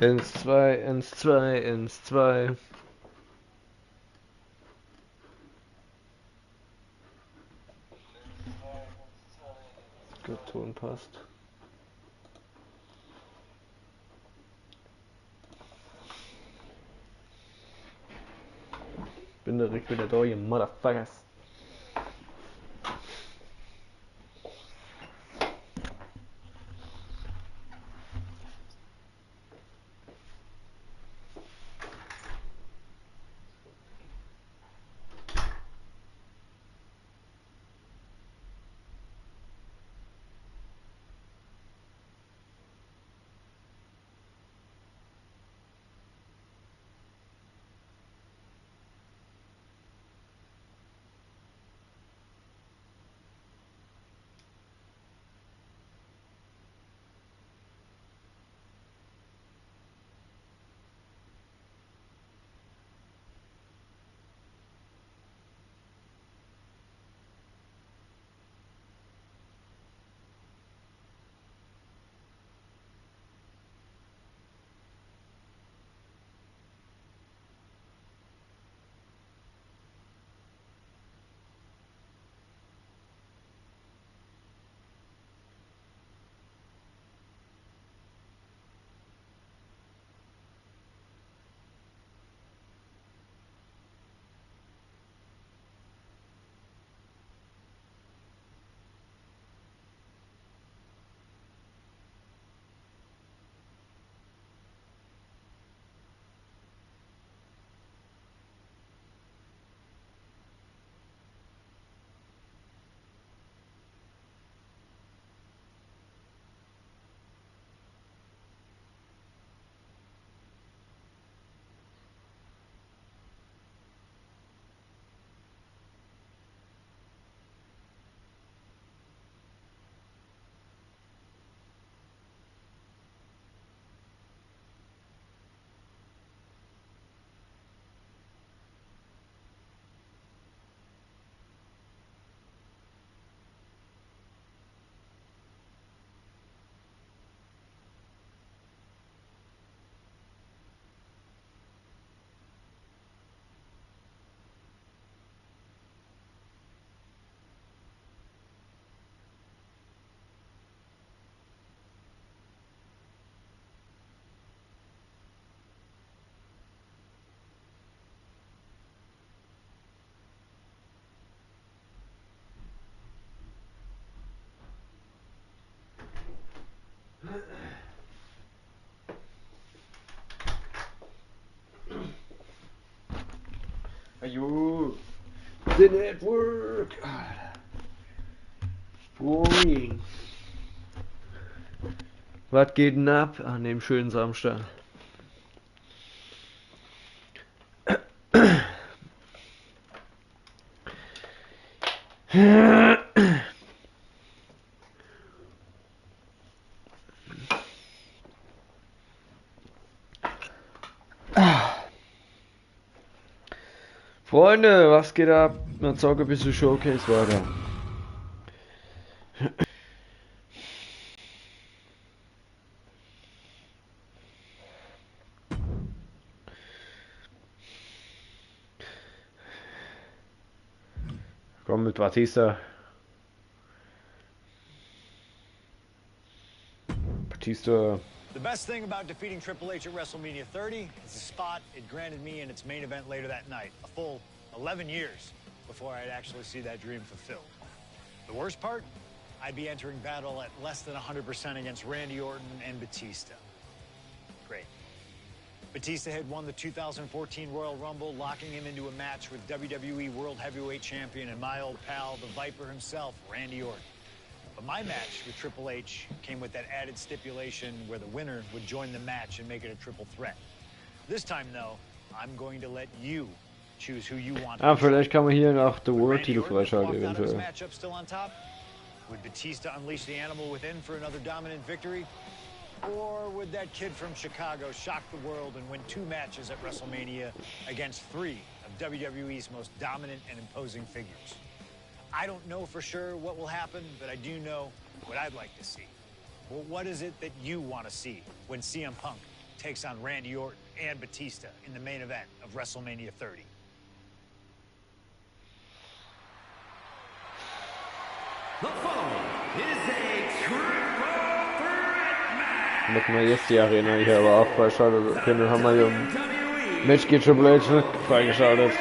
Ins 2, ins 2, ins 2. Gut, Ton passt. Bin direkt wieder da, ihr Motherfuckers. Ayo, the network. Boing. Was geht denn ab an dem schönen Samstag? Freunde, was geht ab? Wir zocken ein bisschen Showcase weiter. Komm mit Batista. Batista. The best thing about defeating Triple H at WrestleMania 30 is the spot it granted me in its main event later that night. A full 11 years before I'd actually see that dream fulfilled. The worst part? I'd be entering battle at less than 100% against Randy Orton and Batista. Great. Batista had won the 2014 Royal Rumble, locking him into a match with WWE World Heavyweight Champion and my old pal, the Viper himself, Randy Orton. But my match with Triple H came with that added stipulation where the winner would join the match and make it a triple threat. This time, though, I'm going to let you choose who you want. Vielleicht kann man hier nach The World Titel freischalten eventuell. Matchup still on top? Would Batista unleash the animal within for another dominant victory? Or would that kid from Chicago shock the world and win 2 matches at WrestleMania against 3 of WWE's most dominant and imposing figures? I don't know for sure what will happen, but I do know what I'd like to see. Well, what is it that you want to see when CM Punk takes on Randy Orton and Batista in the main event of WrestleMania 30. The following is a triple threat match. Damit wir jetzt die Arena hier aber auch freischalten können, haben wir hier im Match geht Triple H freigeschaltet.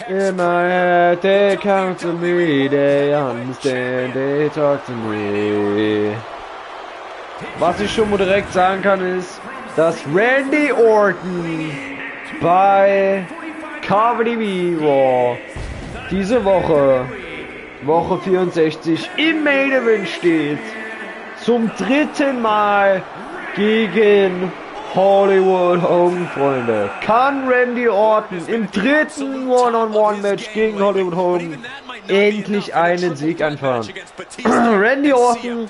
In my head, they come to me, they understand, they talk to me. Was ich schon mal direkt sagen kann ist, dass Randy Orton bei KWDW Raw diese Woche, Woche 64, im Main Event steht. Zum dritten Mal gegen Hollywood Hogan, Freunde. Kann Randy Orton im dritten One-on-One-Match gegen Hollywood Hogan endlich einen Sieg einfahren? Randy Orton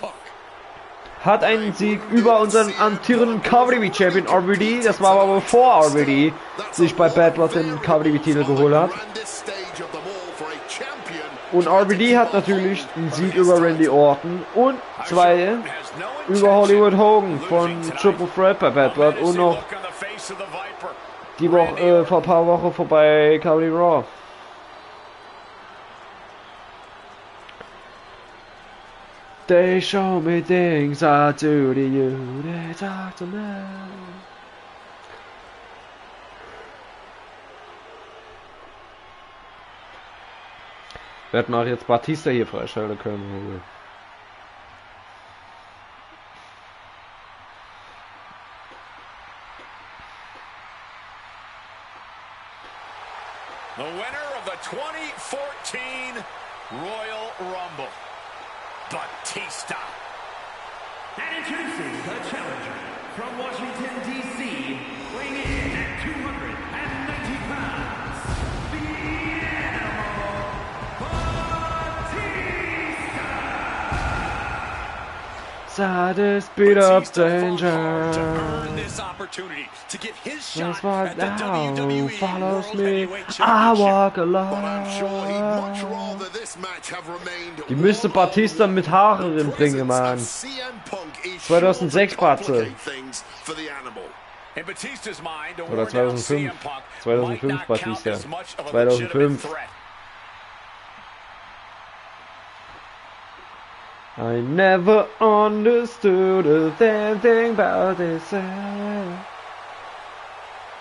hat einen Sieg über unseren amtierenden KWDW-Champion RVD, das war aber bevor RVD sich bei Bad Blood den KWDW-Titel geholt hat. Und RVD hat natürlich einen Sieg über Randy Orton und zwei über Hollywood Hogan von Triple Threat bei Bad Blood und noch die Woche, vor ein paar Wochen vorbei KWD Raw. They show me things I do to you, they talk to me. Wir hätten auch jetzt Batista hier freischalten können. The winner of the 2014 Royal Rumble, Batista. And introducing the challenger from Washington, D.C., weighing in at 290 pounds, the Animal, Batista! Saddest beat up danger. To earn this opportunity to get his shot That's what at the now WWE follows World me. Heavyweight I Championship. walk But I'm sure he'd much alone. rather this match have remained Die müsste Batista mit Haaren the bringen, man. presence of CM Punk is 2006 sure to Patze. complicate things for the Animal. In Batista's mind, a Oder worn down 2005. CM Punk might 2005 not count Batista. as much of a legitimate 2005. threat. I never understood a damn thing about this.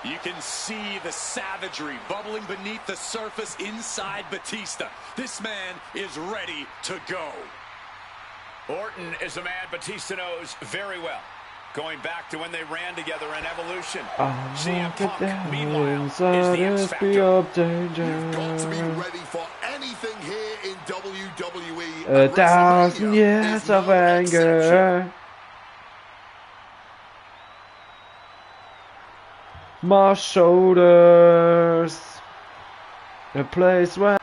You can see the savagery bubbling beneath the surface inside Batista. This man is ready to go. Orton is a man Batista knows very well, going back to when they ran together in Evolution. CM Punk, meanwhile, is the X Saddest beat Factor. up danger. You've got to be ready for anything here in WWE. A and thousand WrestleMania years is of no exception. anger. My shoulders. A place where.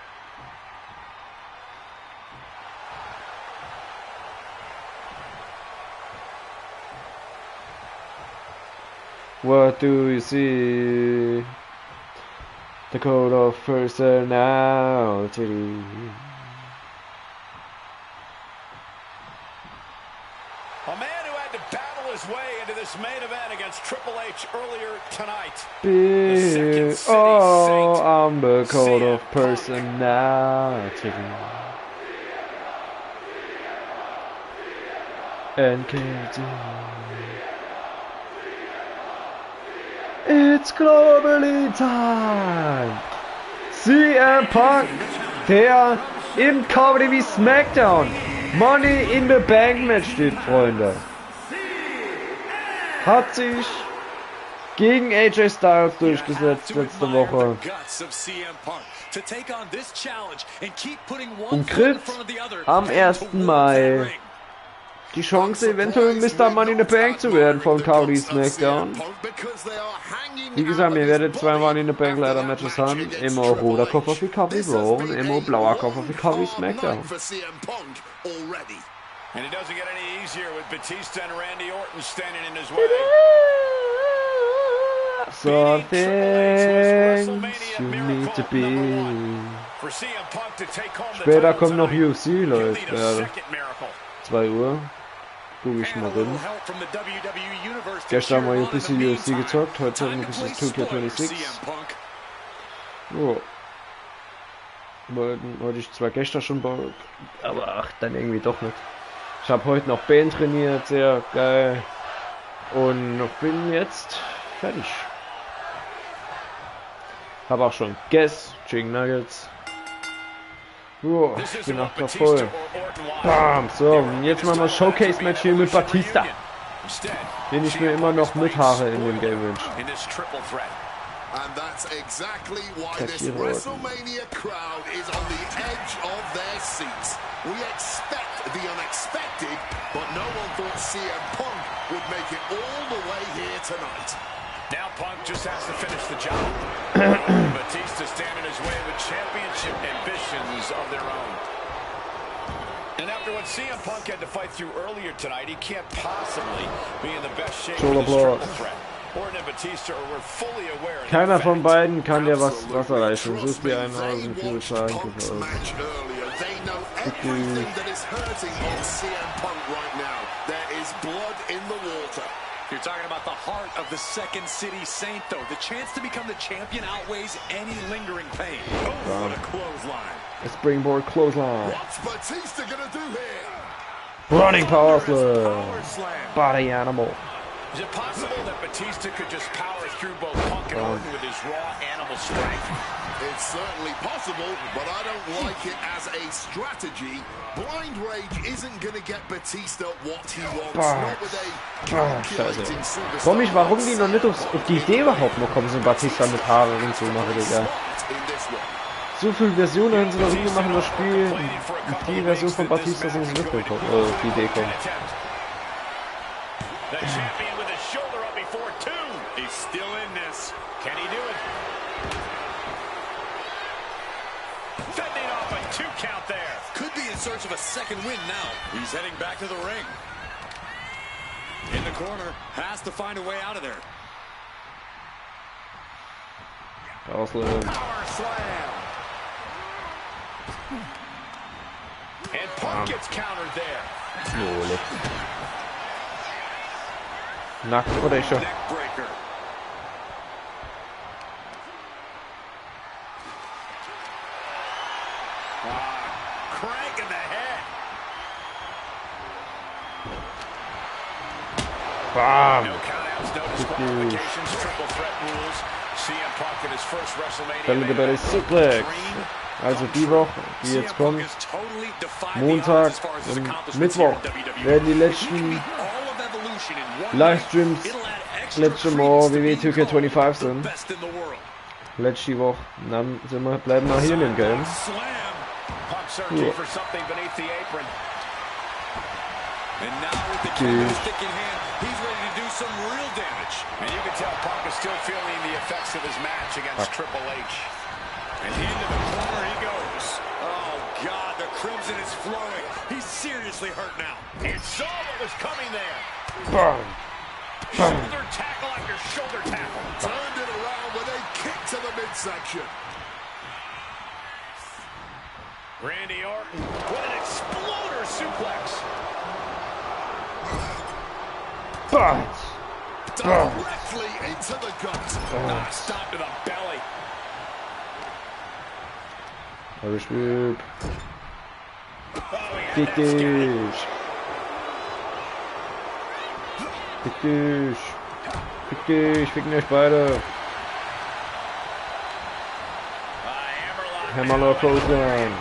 What do you see? The code of personality. A man who had to battle his way into this main event against Triple H earlier tonight. Big, City oh, Saint, I'm the code CM of personality. NKD. It's globally time. CM Punk, der im KWDW SmackDown Money in the Bank Match steht, Freunde, hat sich gegen AJ Styles durchgesetzt letzte Woche und kriegt am 1. Mai die Chance, eventuell Mr. Money in the Bank zu werden von KWDW SmackDown. Wie gesagt, wir werden zwei Money in the Bank leider Matches haben. Immer roter Koffer für KWDW Raw und immer blauer Koffer für KWDW SmackDown. And it doesn't get any easier with Batista and Randy Orton standing in his way. Some things you need to be. Später kommt noch UFC, Leute. 2 Uhr. Guck ich mal drin. Gestern haben wir ein bisschen UFC gezockt, heute haben wir ein bisschen 2K26. Jo. Wollte ich zwar gestern schon Bock, aber ach, dann irgendwie doch nicht. Ich habe heute noch Bein trainiert, sehr geil. Und bin jetzt fertig. Habe auch schon Chicken Nuggets. Jo, ich bin auch grad voll. Bam, so, und jetzt machen wir Showcase-Match hier mit Batista. Den ich mir immer noch mit Haare in dem Game wünsche. And that's exactly why this WrestleMania crowd is on the edge of their seats. We expect the unexpected, but no one thought CM Punk would make it all the way here tonight. Now Punk just has to finish the job. Batista standing his way with championship ambitions of their own. And after what CM Punk had to fight through earlier tonight, he can't possibly be in the best shape for this triple threat. Keiner von beiden kann dir was erreichen. Such dir einen aus und viel Schaden. You're talking about the heart of the Second City Saint, though. The chance to become the champion outweighs any lingering pain. Oh, what a clothesline. A springboard clothesline. What's Batista gonna do here? Running power slam. Body animal. Is it possible that Batista could just power through both Punk and Orton with his raw animal strength? It's certainly possible, but I don't like it as a strategy. Blind Rage isn't going to get Batista what he wants. Not with a calculating superstar. Warum die noch nicht auf die Idee überhaupt noch kommen, so Batista mit Haare hinzumachen, Digga. So viele Versionen haben sie noch nie gemacht in das Spiel. Und die Version von Batista sind sie nicht gekommen, auf die Idee kommen. The champion with his shoulder up before 2. He's still in this. Can he do it? Fending off a 2 count there. Could be in search of a second win now. He's heading back to the ring. In the corner. Has to find a way out of there. Power slam. Power slam. And Punk gets countered there. Knock Neckbreaker. Crank in the head. Bam. No countouts, no disqualifications, triple threat rules. CM Punk in his first WrestleMania. Fälle bei der Suplex. Also die Woche, die jetzt kommt, Montag und Mittwoch werden die letzten Livestreams letzte Mal WWE 2K25 sind. Letzte Woche. Dann bleiben wir hier in dem Game. Ja. And into the corner he goes. Oh, God, the crimson is flowing. He's seriously hurt now. And saw what was coming there. Bam. Shoulder tackle after shoulder tackle. Turned it around with a kick to the midsection. Randy Orton, what an exploder suplex. Directly into the gut. Not stop to the belly. Irish Whip. Fick dich. Fick dich. Fick dich. Ficken euch beide. Hammerlock clothesline.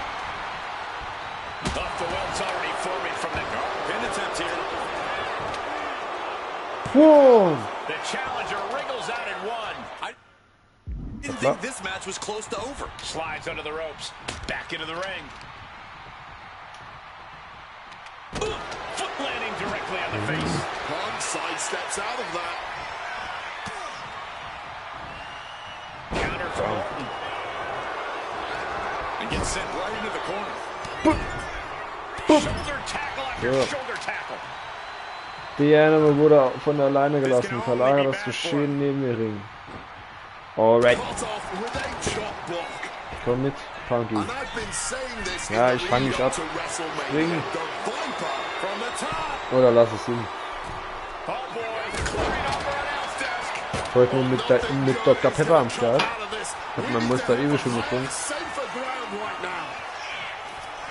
Whoa! The challenger wriggles out in one. I didn't think this match was close to over. Slides under the ropes. Back into the ring. Ooh, foot landing directly on the face. Punk sidesteps out of that. Counter from Orton. And gets sent right into the corner. Shoulder tackle after shoulder tackle. Die Animal wurde von der Leine gelassen. Verlagert das Geschehen neben mir Ring. Alright. Komm mit, Punky. Ja, ich fange dich ab. Spring. Oder lass es hin. Heute nur mit Dr. Pepper am Start. Hat mein Muster ewig schon gefunden.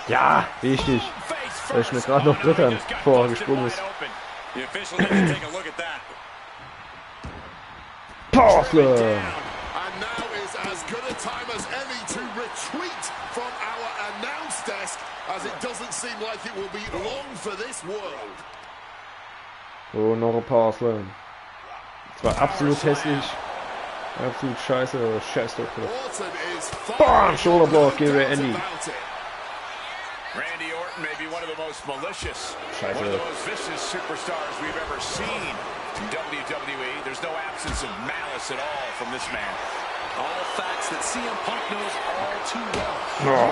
Ja, wichtig. Weil ich mir gerade noch Drittern vorgesprungen ist. Powerful. Oh, noch ein Power Slam. Das war absolut hässlich. Absolut scheiße. Scheiße. Bam! Shoulder block, geh Andy. Randy Orton may be one of the most malicious, Scheiße. one of the most vicious superstars we've ever seen in WWE. There's no absence of malice at all from this man. All facts that CM Punk knows all too well.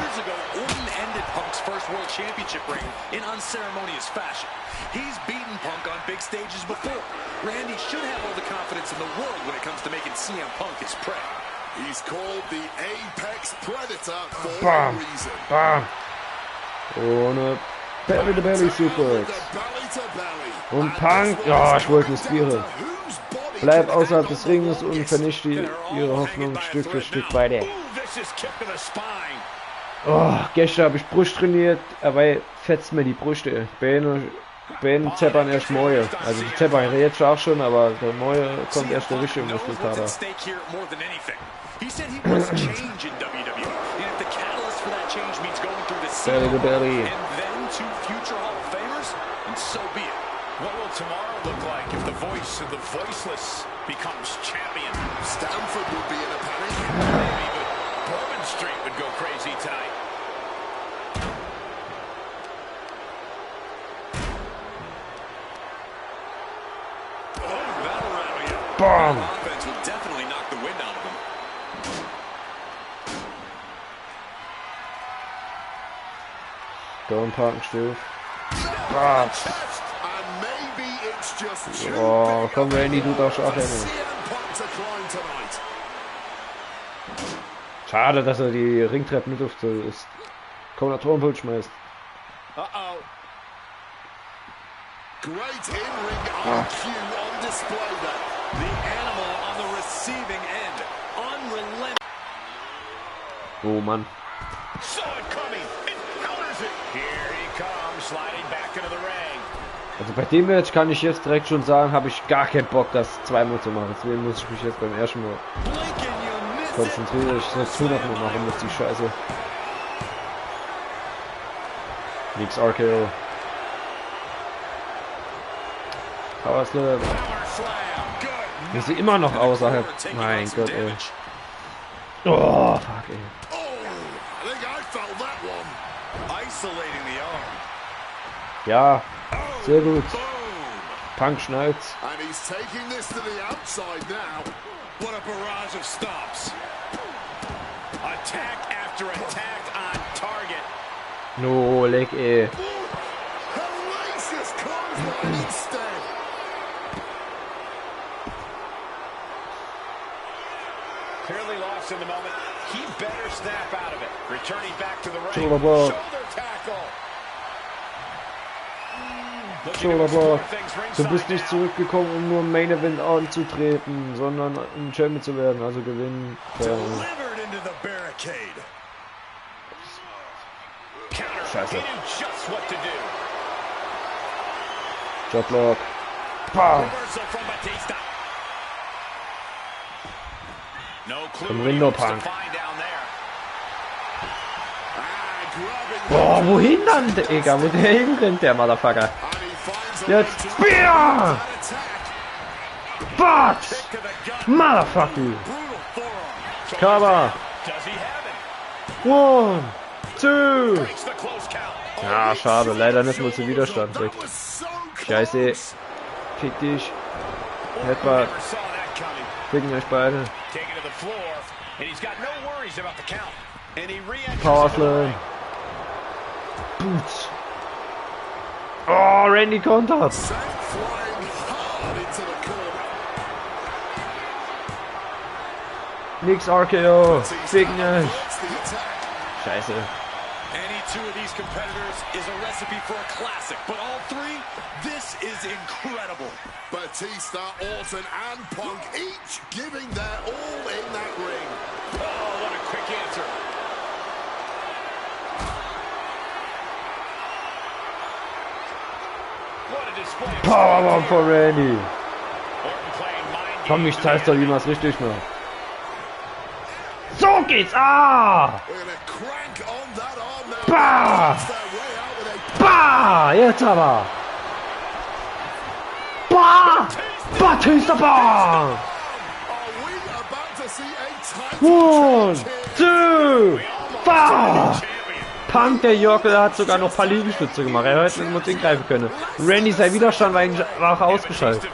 Years ago, Orton ended Punk's first World Championship reign in unceremonious fashion. He's beaten Punk on big stages before. Randy should have all the confidence in the world when it comes to making CM Punk his prey. He's called the Apex Predator for a reason. Bam! Ohne Belly Suplex. Und Punk. Ja, ich wollte riskieren. Bleib außerhalb des Ringes und vernichte ihre Hoffnung Stück für Stück weiter. Oh, gestern habe ich Brust trainiert, aber fetzt mir die Brüste. Beine zeppern erst morgen. Also die zeppern jetzt auch schon, aber der neue kommt erst der richtige Muskelkater. Belly to belly. What will tomorrow look like if the voice of the voiceless becomes champion? Stanford would be in a panic. Maybe, but Bourbon Street would go crazy tonight. Oh, that'll rattle you. Bam! Offense will definitely knock the wind out of him. Don't Punk stiff. Ah. Oh, komm Randy, du darfst auch rennen. Schade, dass er die Ringtreppe nicht auf das Kombinatorenpult schmeißt. Great in-ring IQ on display there. The animal on the receiving end. Unrelenting. Oh Mann. Saw it coming. It counters it. Here he comes, sliding back into the ring. Also bei dem Match kann ich jetzt direkt schon sagen, habe ich gar keinen Bock, das zweimal zu machen. Deswegen muss ich mich jetzt beim ersten Mal konzentrieren. Ich das 100 Mal machen muss, die Scheiße. Nix RKO. Power Slam. Wir sind immer noch außerhalb. Mein Gott, ey. Oh, fuck, ey. Ja, sehr gut. Punk schnallt's. And he's taking this to the outside now. What a barrage of stomps. Attack after attack on target. No, leg, ey. Hellacious clothesline instead. Clearly lost in the moment. He better snap out of it. Returning back to the ring. Shoulder block. Shoulder tackle. Shoulder block. Du bist nicht zurückgekommen, um nur im Main Event anzutreten, sondern um Champion zu werden, also gewinnen. Delivered into the barricade. Scheiße. He knew just what to do. Joblock. Bam. Reversal from Batista. No clue Vom what he Rindo wants to Punk. find down there. Ah, Boah, wohin dann, Digga? Wo der hinrennt, der Motherfucker? and he finds a Jetzt. Spear! What? Motherfucker! Brutal forearm. Cover. Does he have it? 1, 2. Breaks the close count. Ja, schade. Leider nicht mal zu Widerstand. Weg. Scheiße. Fick dich. Headbutt. Never saw that coming. Ficken euch beide. Taken to the floor, and he's got no worries about the count. And he re-enters Power into the Slam. ring. Boots. Oh, Randy kontert. sent flying Nix RKO. Fick nicht. Scheiße. Any two of these competitors is a recipe for a classic, but all three, this is incredible. Batista, Orton, and Punk each giving their all in that ring. Oh, what a quick answer. What a display of Powerbomb von Randy. Orton playing mind Komm, games ich zeig's doch, wie man es richtig macht. So geht's! Ah! We're gonna crank on that arm now. Bah! Works their way out with a Bah! Jetzt aber! Bah! Batista Bomb! Are we about to see a title One, change here? two, bah! Punk, der Jorkel, hat sogar noch ein paar Liegestütze gemacht. Er hätte irgendwo hingreifen können. Randy, sein Widerstand war auch ausgeschaltet.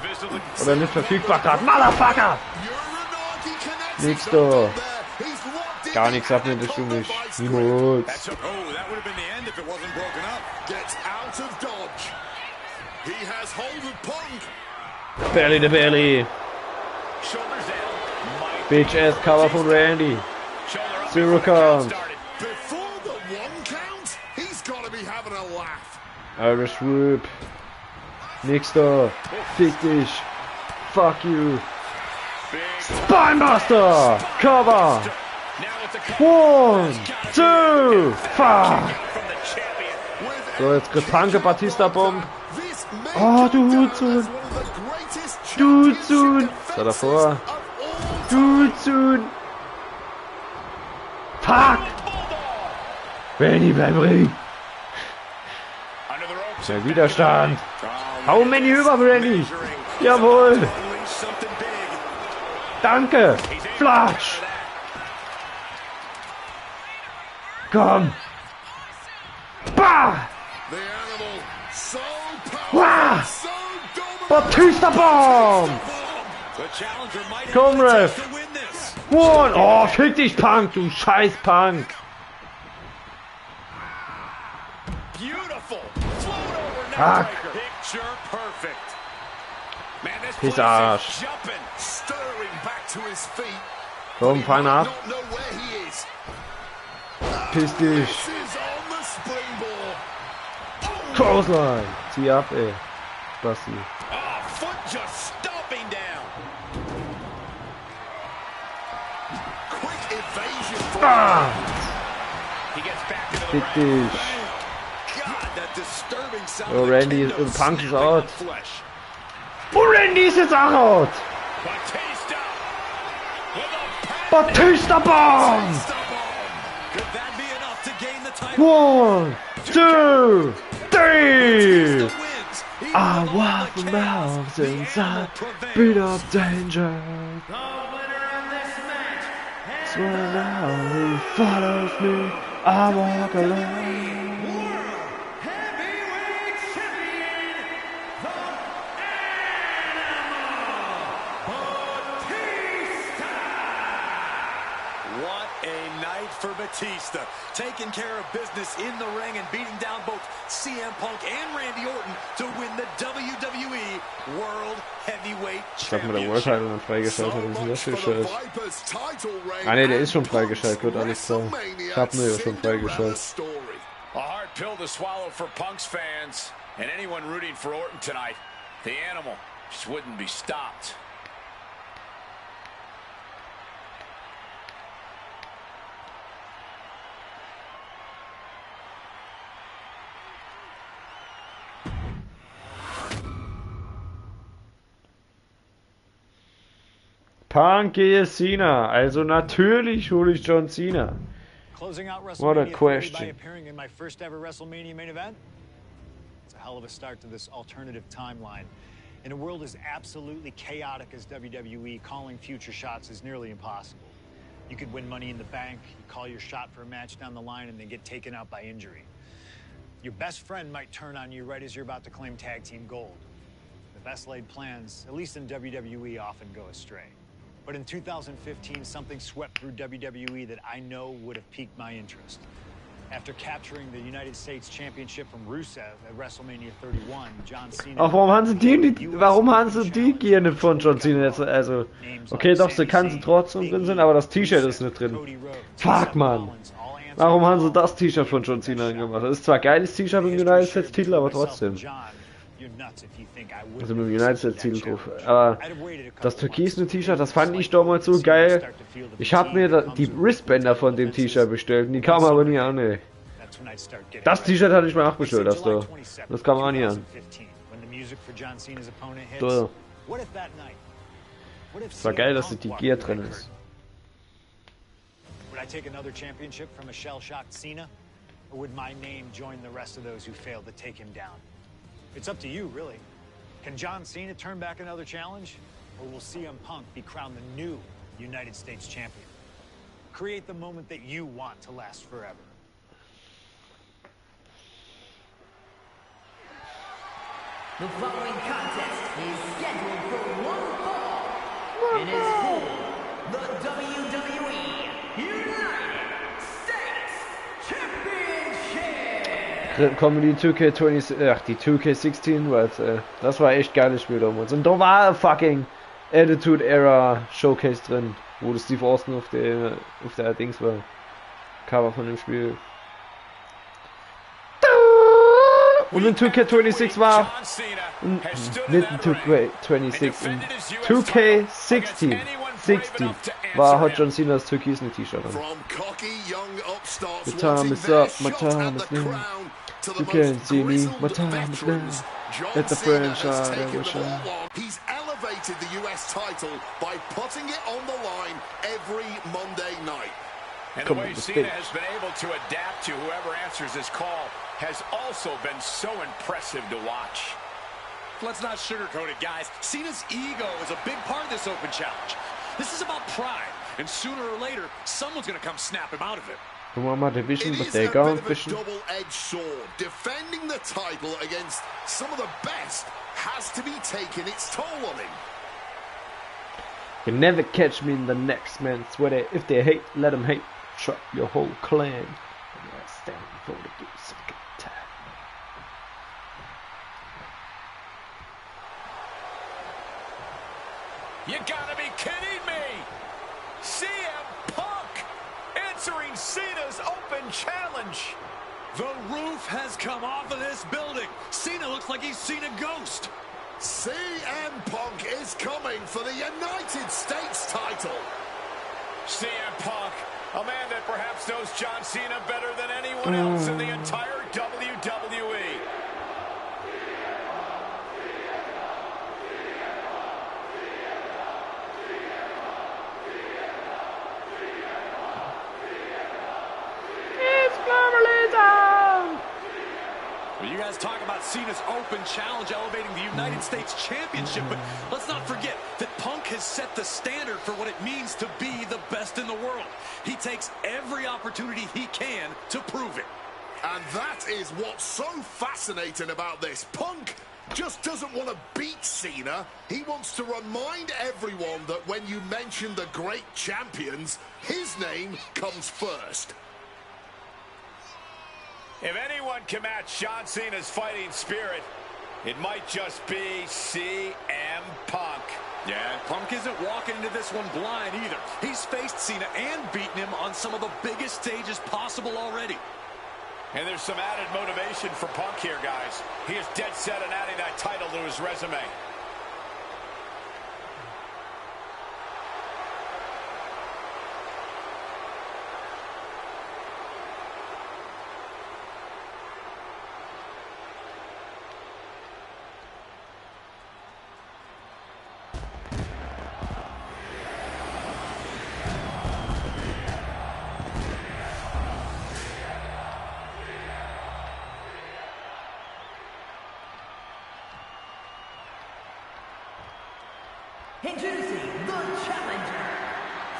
Oder nicht verfügbar gerade. Motherfucker! Nix da. Gar nichts abnimmst du mich. Niemals. That's a, oh, that would have been the end if it wasn't broken up. Gets out of dodge. He has hold of Punk. Belly to belly. Shoulders down. Might Bitch ass cover von Randy. shoulder up Zero before the count count. started. Before the one count, he's got to be having a laugh. Irish Whip. Nix da. Fick dich. Fuck you. Big Spinebuster. Cover. now it's a One, two, fuck. from the champion. With So, jetzt kriegt Punk eine Batista Bomb. this may Oh, du go down Hutzun. as one of the greatest Du championship Hutzun. defenses So, davor. of all time. Du soon. Fuck. Randy, bleib ruhig. Under the ropes. Der Widerstand. Oh, Hau Manny über, Randy. measuring. Jawohl. Unleash something big. Danke. He's able to Flash. counter that. Komm. Bah. The animal, so Wah. powerful, so dominant. Batista Bomb. The challenger might have Komm, the chance Ref. to win this. One. Oh, fick dich, Punk, du scheiß Punk. Beautiful. Float over Fuck. neckbreaker. Picture perfect. Man, this His place ass. is jumping. Stirring back to his feet. Komm, fang ab. Not know where he is. Piss dich. This is on the springboard. Clothesline. Zieh ab, ey. Basti. Oh, foot just stomping down. Quick evasion from Ah. He gets back into the Fick ring. dich. God, that disturbing sound Oh, of the Randy kendo ist- Punk ist snapping on out. flesh. Oh, Randy ist jetzt auch out. Batista with a pound. Batista Bomb. Could that be enough to gain the title? One, two, three. Batista wins. He I won all walk the the chaos. mountains, The I animal beat prevails. up danger. The winner of this match So now he follows me, I walk alone. World Heavyweight Champion, the Animal Batista. What a night for Batista. Taking care of business in the ring and beating down both CM Punk and Randy Orton to win the WWE World Heavyweight Ich hab mir der World Championship. Title dann freigeschaltet, So das ist much das for the Schild. Vipers title reign. Ah ne, der ist schon and freigeschaltet, Punk's wird alles klar. WrestleMania Ich hab mir ja schon Cinderella freigeschaltet. story. A hard pill to swallow for Punk's fans and anyone rooting for Orton tonight. The animal just wouldn't be stopped. Punk gegen Cena, also natürlich hole ich John Cena. Closing out What a WrestleMania 30 by question. appearing in my first ever WrestleMania main event. It's a hell of a start to this alternative timeline. In a world as absolutely chaotic as WWE, calling future shots is nearly impossible. You could win Money in the Bank, you call your shot for a match down the line, and then get taken out by injury. Your best friend might turn on you right as you're about to claim tag team gold. The best laid plans, at least in WWE, often go astray. But in 2015, something swept through WWE that I know would have piqued my interest. After capturing the United States Championship from Rusev at WrestleMania 31, John Cena. Auch warum haben sie die Gier nicht von John Cena jetzt? Also, okay, doch, sie kann sie trotzdem drin sind, aber das T-Shirt ist nicht drin. Fuck, man. Warum haben sie das T-Shirt von John Cena gemacht? Das ist zwar ein geiles T-Shirt mit dem United States Titel, aber trotzdem. Also mit dem United States Titel drauf. Aber das türkisene T-Shirt, das fand ich damals so geil. Ich habe mir die Wristbänder von dem T-Shirt bestellt und die kamen aber nie an, ey. Das T-Shirt hatte ich mir auch bestellt, das kam auch nie an. So. Es war geil, dass die Gear drin ist. Would I take another championship from a shell-shocked Cena? Or would my name join the rest of those who failed to take him down? It's up to you, really. Can John Cena turn back another challenge? Or will CM Punk be crowned the new United States champion? Create the moment that you want to last forever. The following contest is scheduled for one fall and is for the WWE United States Championship. Kommen die 2K20, die 2K16, weil das war echt geiles Spiel damals. Und da war ein fucking Attitude Era Showcase drin, wo das Steve Austin auf der Dings war. Cover von dem Spiel. Und in 2K26 war nicht in 2K26, in 2K16 hat John Cena das türkische T-Shirt an. My time is up, my time is now. You can't see me, my time is now. Let the franchise ever shine. He's elevated the US title by putting it on the line every Monday night. And the way Cena has been able to adapt to whoever answers his call has also been so impressive to watch. Let's not sugarcoat it, guys. Cena's ego is a big part of this open challenge. This is about pride, and sooner or later, someone's going to come snap him out of it. It is a bit of a double-edged sword. Defending the title against some of the best has to be taking its toll on him. You never catch me in the next man sweater. If they hate, let them hate. Trap your whole clan. I stand for the gives of good time. You gotta be kidding me! CM Punk answering Cena's open challenge. The roof has come off of this building. Cena looks like he's seen a ghost. CM Punk is coming for the United States title. CM Punk, a man that perhaps knows John Cena better than anyone else in the entire WWE. It's globalism! Well, you guys talk about Cena's open challenge elevating the United States Championship, but let's not forget that Punk has set the standard for what it means to be the best in the world. He takes every opportunity he can to prove it. And that is what's so fascinating about this. Punk just doesn't want to beat Cena. He wants to remind everyone that when you mention the great champions, his name comes first. If anyone can match John Cena's fighting spirit, it might just be CM Punk. Yeah, and Punk isn't walking into this one blind either. He's faced Cena and beaten him on some of the biggest stages possible already. And there's some added motivation for Punk here, guys. He is dead set on adding that title to his resume. Introducing the challenger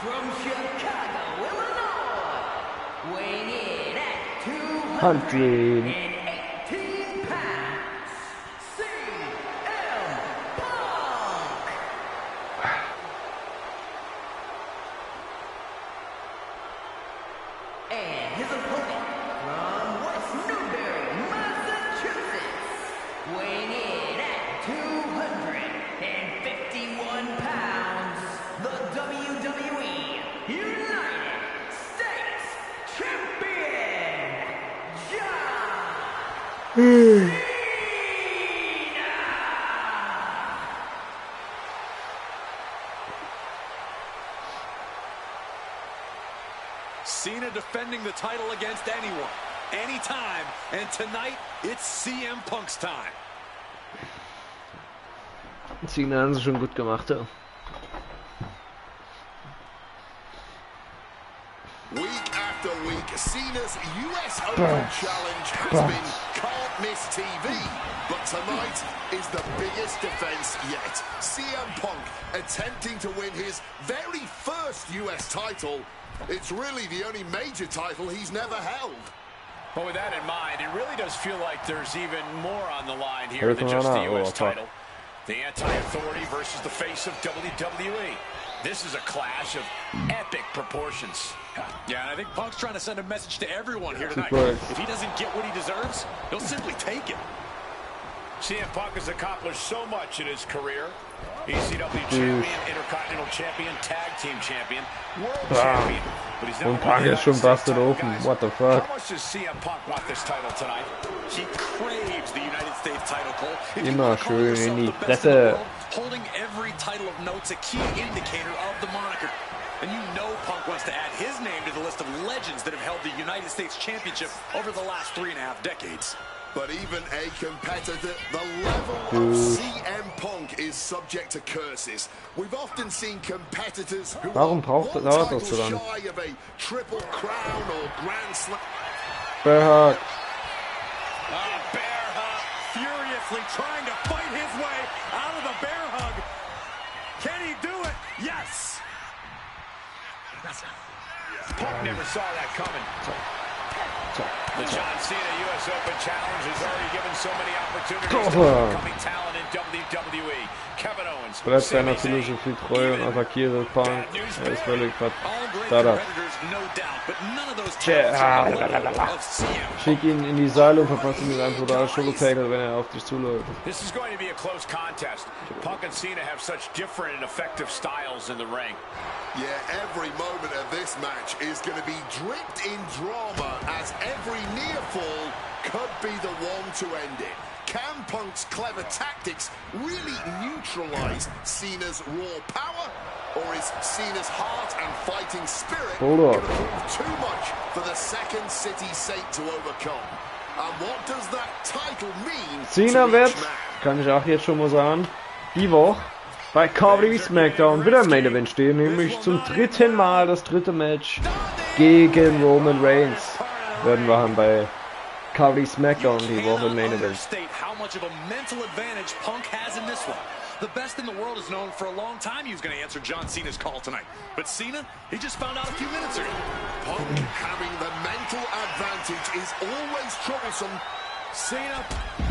from Chicago, Illinois, weighing in at 218 pounds, CM Punk. And his opponent from 251 pounds, the WWE United States Champion, John Cena defending the title against anyone, anytime, and tonight it's CM Punk's time. Cena haben sie schon gut gemacht, ja. Week after week, Cena's US Open challenge has been can't miss TV. But tonight is the biggest defense yet. CM Punk attempting to win his very first US title. It's really the only major title he's never held. Well, with that in mind, it really does feel like there's even more on the line here than just the US title. The anti-authority versus the face of WWE. This is a clash of epic proportions. Yeah, and I think Punk's trying to send a message to everyone here tonight. If he doesn't get what he deserves, he'll simply take it. CM Punk has accomplished so much in his career. ECW champion, Intercontinental champion, tag team champion, world champion. But he's Und Punk ist schon busted open. What the fuck? How much does CM Punk want this title tonight? He craves the United States title, Cole. Immer schön in die Fresse. Holding every title of note's a key indicator of the moniker. And you know Punk wants to add his name to the list of legends that have held the United States Championship over the last 3.5 decades. But even a competitor, the level of CM Punk is subject to curses. We've often seen competitors who are one title shy of a triple crown or grand slam. Bear hug. Bear hug, furiously trying to fight his way out of the bear hug. Can he do it? Yes. Punk never saw that coming. The John Cena US Open Challenge has already given so many opportunities to upcoming talent in WWE. Kevin Owens, Bleibt seiner Philosophie treu und attackiere Punk. Er ist völlig verdammt. Schick ihn in die Seile und verpasse ihm einen brutalen Schultertackle, wenn er auf dich zuläuft. This is going to be a close contest. Punk and Cena have such different and effective styles in the ring. Yeah, every moment of this match is going to be dripped in drama as every near fall could be the one to end it. Can Punk's clever tactics really neutralize Cena's raw power? Or is Cena's heart and fighting spirit going to prove too much for the second city saint to overcome? And what does that title mean? Cena wird, kann ich auch jetzt schon mal sagen, die Woche bei KW SmackDown wieder im Main Event stehen, nämlich zum 3. Mal das 3. Match gegen Roman Reigns. Werden wir haben bei KW SmackDown die Woche im Main Event. The best in the world has known for a long time he was going to answer John Cena's call tonight. But Cena, he just found out a few minutes ago. Punk having the mental advantage is always troublesome. Cena.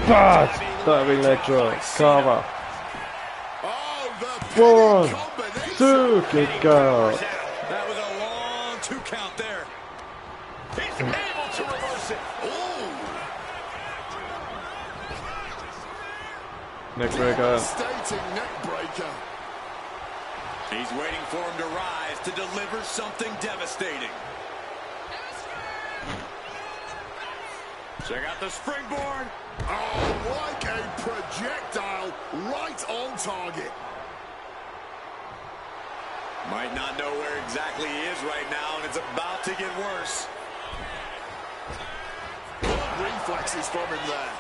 But diving leg drop, cover. Oh, 1, 2, kick out. That was a long 2 count there. He's able to reverse it. Neckbreaker. He's waiting for him to rise to deliver something devastating. Check out the springboard. Oh, like a projectile, right on target. Might not know where exactly he is right now, and it's about to get worse. Good reflexes from him there.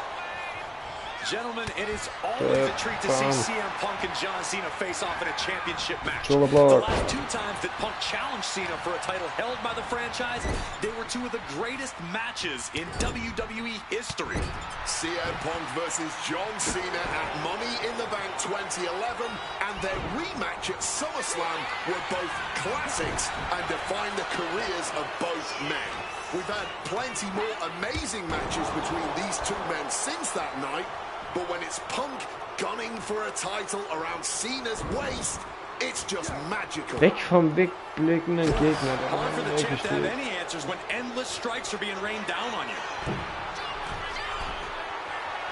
Gentlemen, it is always a treat to see CM Punk and John Cena face off in a championship match. The last 2 times that Punk challenged Cena for a title held by the franchise, they were 2 of the greatest matches in WWE history. CM Punk versus John Cena at Money in the Bank 2011 and their rematch at SummerSlam were both classics and defined the careers of both men. We've had plenty more amazing matches between these 2 men since that night, but when it's Punk gunning for a title around Cena's waist, it's just magical. Weg vom wegblickenden Gegner. Hard for the champ to have any answers when endless strikes are being rained down on you.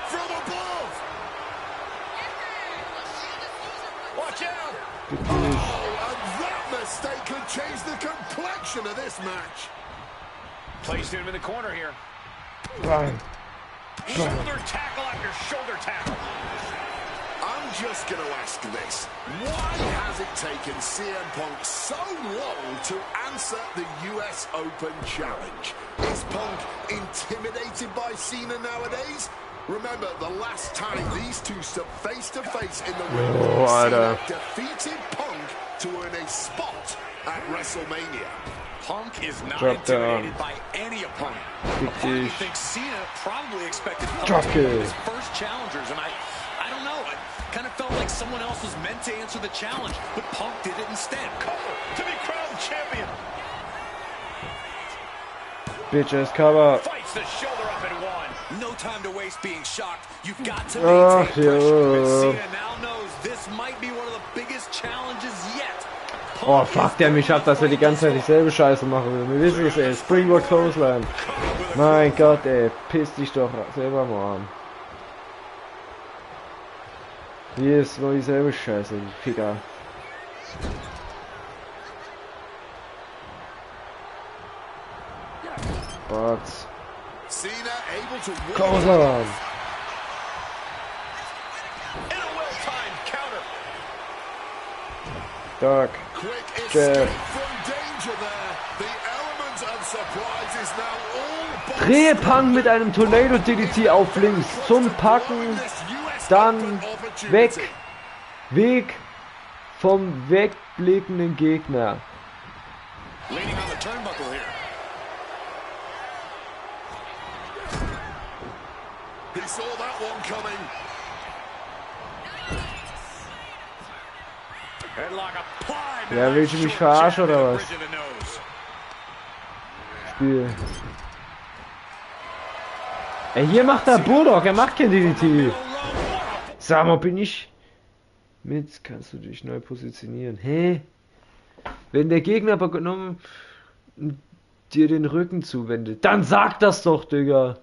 From above! could change the complexion of this match. Placed him in the corner here. Bam. Shoulder tackle after shoulder tackle. I'm just going to ask this. Why has it taken CM Punk so long to answer the US Open Challenge? Is Punk intimidated by Cena nowadays? Remember, the last time these two stood face-to-face in the ring, Cena defeated Punk to earn a spot at WrestleMania. Punk is not Drop intimidated down. by any opponent. Big Part of me dish. thinks Cena probably expected Punk Drop to be one of kick. his first challengers, and I don't know. I kind of felt like someone else was meant to answer the challenge, but Punk did it instead. Cover to be crowned champion. Bitches, cover. Fights the shoulder up and one. No time to waste being shocked. You've got to Ach, maintain pressure. And ja. Cena now knows this might be one of the biggest challenges yet. Oh, fuck der mich ab, dass wir die ganze Zeit dieselbe Scheiße machen. Wir wissen es, ey. Springboard Clothesline. Mein Gott, ey. Piss dich doch selber mal an. Hier ist nur dieselbe Scheiße, die Ficker. Box. Cena able to win. Clothesline. In a well-timed counter. Dark. Quick Jab. escape from danger there. The element of surprise is now all Drehe Punk mit einem Tornado DDT auf links zum Packen, dann weg, Weg vom wegblickenden Gegner. Leaning on the turnbuckle here. He saw that one coming. Headlock applied. Ja, willst du mich verarschen oder was? Bridge of the nose. Spiel. Ey, hier macht der Bulldog, er macht kein DDT. Sag mal, bin ich mit? Kannst du dich neu positionieren? Hä? Wenn der Gegner aber genommen dir den Rücken zuwendet, dann sag das doch, Digga.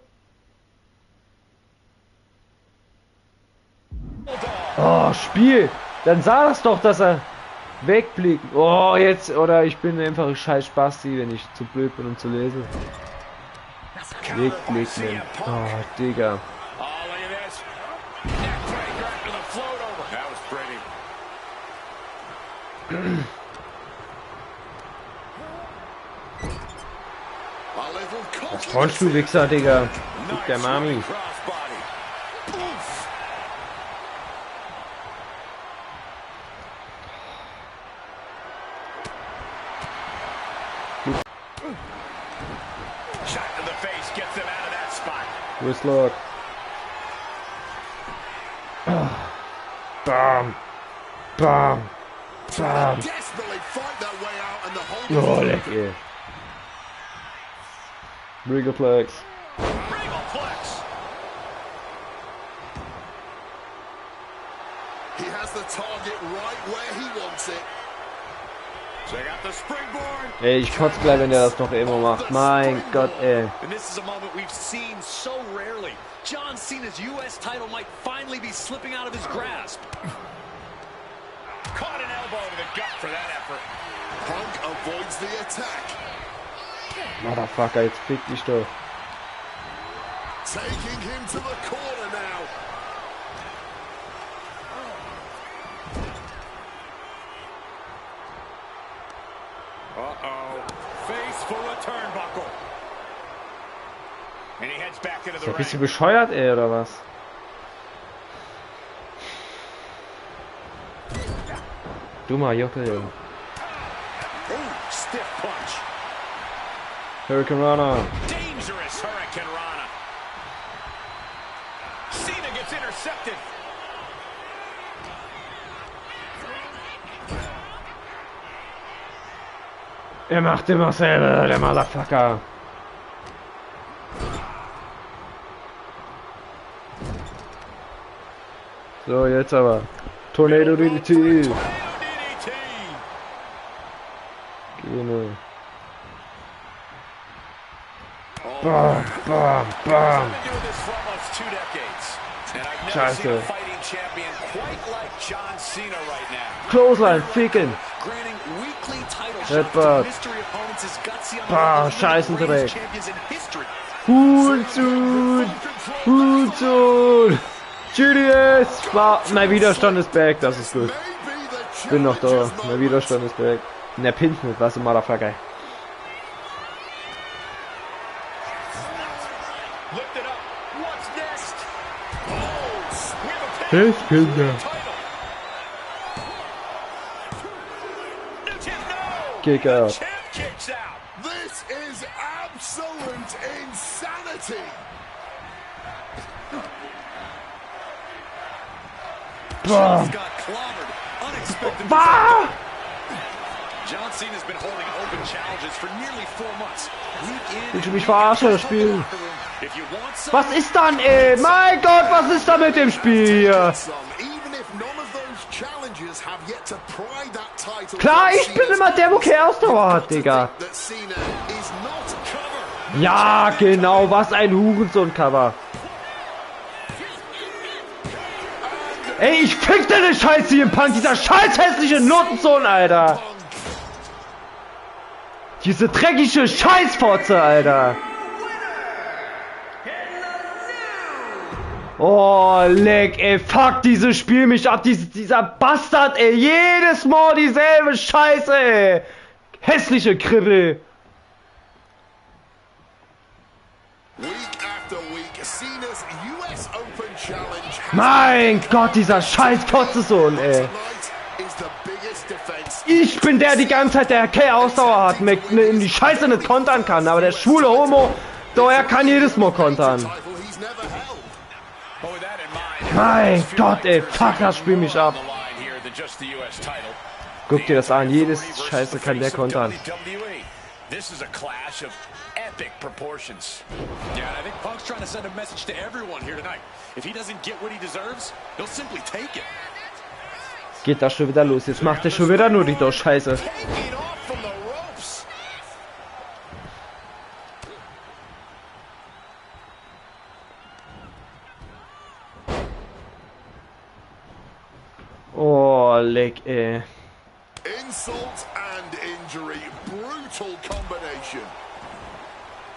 Oh, Spiel. Dann sag das doch, dass er wegblickt. Oh, jetzt, oder ich bin einfach ein scheiß Spasti, wenn ich zu blöd bin, um zu lesen. Wegblicken. Oh, Digga. Oh, look at this. Neckbreaker after the float over. That was pretty. A little Was cocky. träumst du, Wichser, Digga? Gib der Mami. Crossbody. Oof. Shot to the face gets them out of that spot. Whistlord. Bam. Bam. Bam. Desperately fight their way out and the hold Oh, leck, ey. Rigoplex. Regal flex. He has the target right where he wants it. Check out the springboard. Ey, ich kotze gleich, wenn der das noch immer macht. Mein Gott, ey. And this is a moment we've seen so rarely. John Cena's U.S. title might finally be slipping out of his grasp. Caught an elbow to the gut for that effort. Punk avoids the attack. Motherfucker, jetzt fick dich doch. Taking him to the corner now. Uh-oh. Face full of turnbuckle. And he heads back into the Bist du ring. bescheuert, ey, oder was? Dummer Jockel. Ooh, stiff punch. Hurricane Runner. Dangerous Hurricane Rana. Cena gets intercepted. Er macht immer selber, der Motherfucker. So, jetzt aber. Tornado DDT. DDT. Genau. Bam, bam, bam. I've been doing this for almost 2 decades. And I've never seen a Scheiße. fighting champion quite like John Cena right now. Clothesline, ficken. Granting weak Redbird. Boah, scheißen Dreck. Huhnsohn. Huhnsohn. GDS. Mein Widerstand ist back, das ist gut. Bin noch da. Mein Widerstand ist back. Der pinnt nicht, was ein Motherfucker. Hilfskinder. Kick out. This is absolute insanity. Boah. Bah! John Cena's been holding open challenges for nearly 4 months. Willst du mich verarschen, das Spiel? Was ist dann, ey? Mein Gott, was ist da mit dem Spiel hier? Klar, ich bin immer der, wo keine Ausdauer hat, Digga. Ja, genau, was ein Hurensohn-Cover. Ey, ich fick deine Scheiße hier im Punk, dieser scheiß hässliche Notensohn, Alter. Diese dreckige Scheißfotze, Alter. Oh, leck, ey, fuck, dieses Spiel mich ab, dieser Bastard, ey, jedes Mal dieselbe Scheiße, ey. Hässliche Kribbel. Mein Gott, dieser scheiß Kotzesohn, ey. Ich bin der die ganze Zeit, der keine Ausdauer hat, in die Scheiße nicht kontern kann, aber der schwule Homo, doch er kann jedes Mal kontern. Mein Gott, ey, fuck, das Spiel mich ab. Guck dir das an, jedes Scheiße kann der kontern. This is a clash of epic proportions. Yeah, I think Punk's trying to send a message to everyone here tonight. If he doesn't get what he deserves, he'll simply take it. Geht das schon wieder los? Jetzt macht er schon wieder nur die Scheiße. Oh, leck, ey. Insult and injury, brutal combination.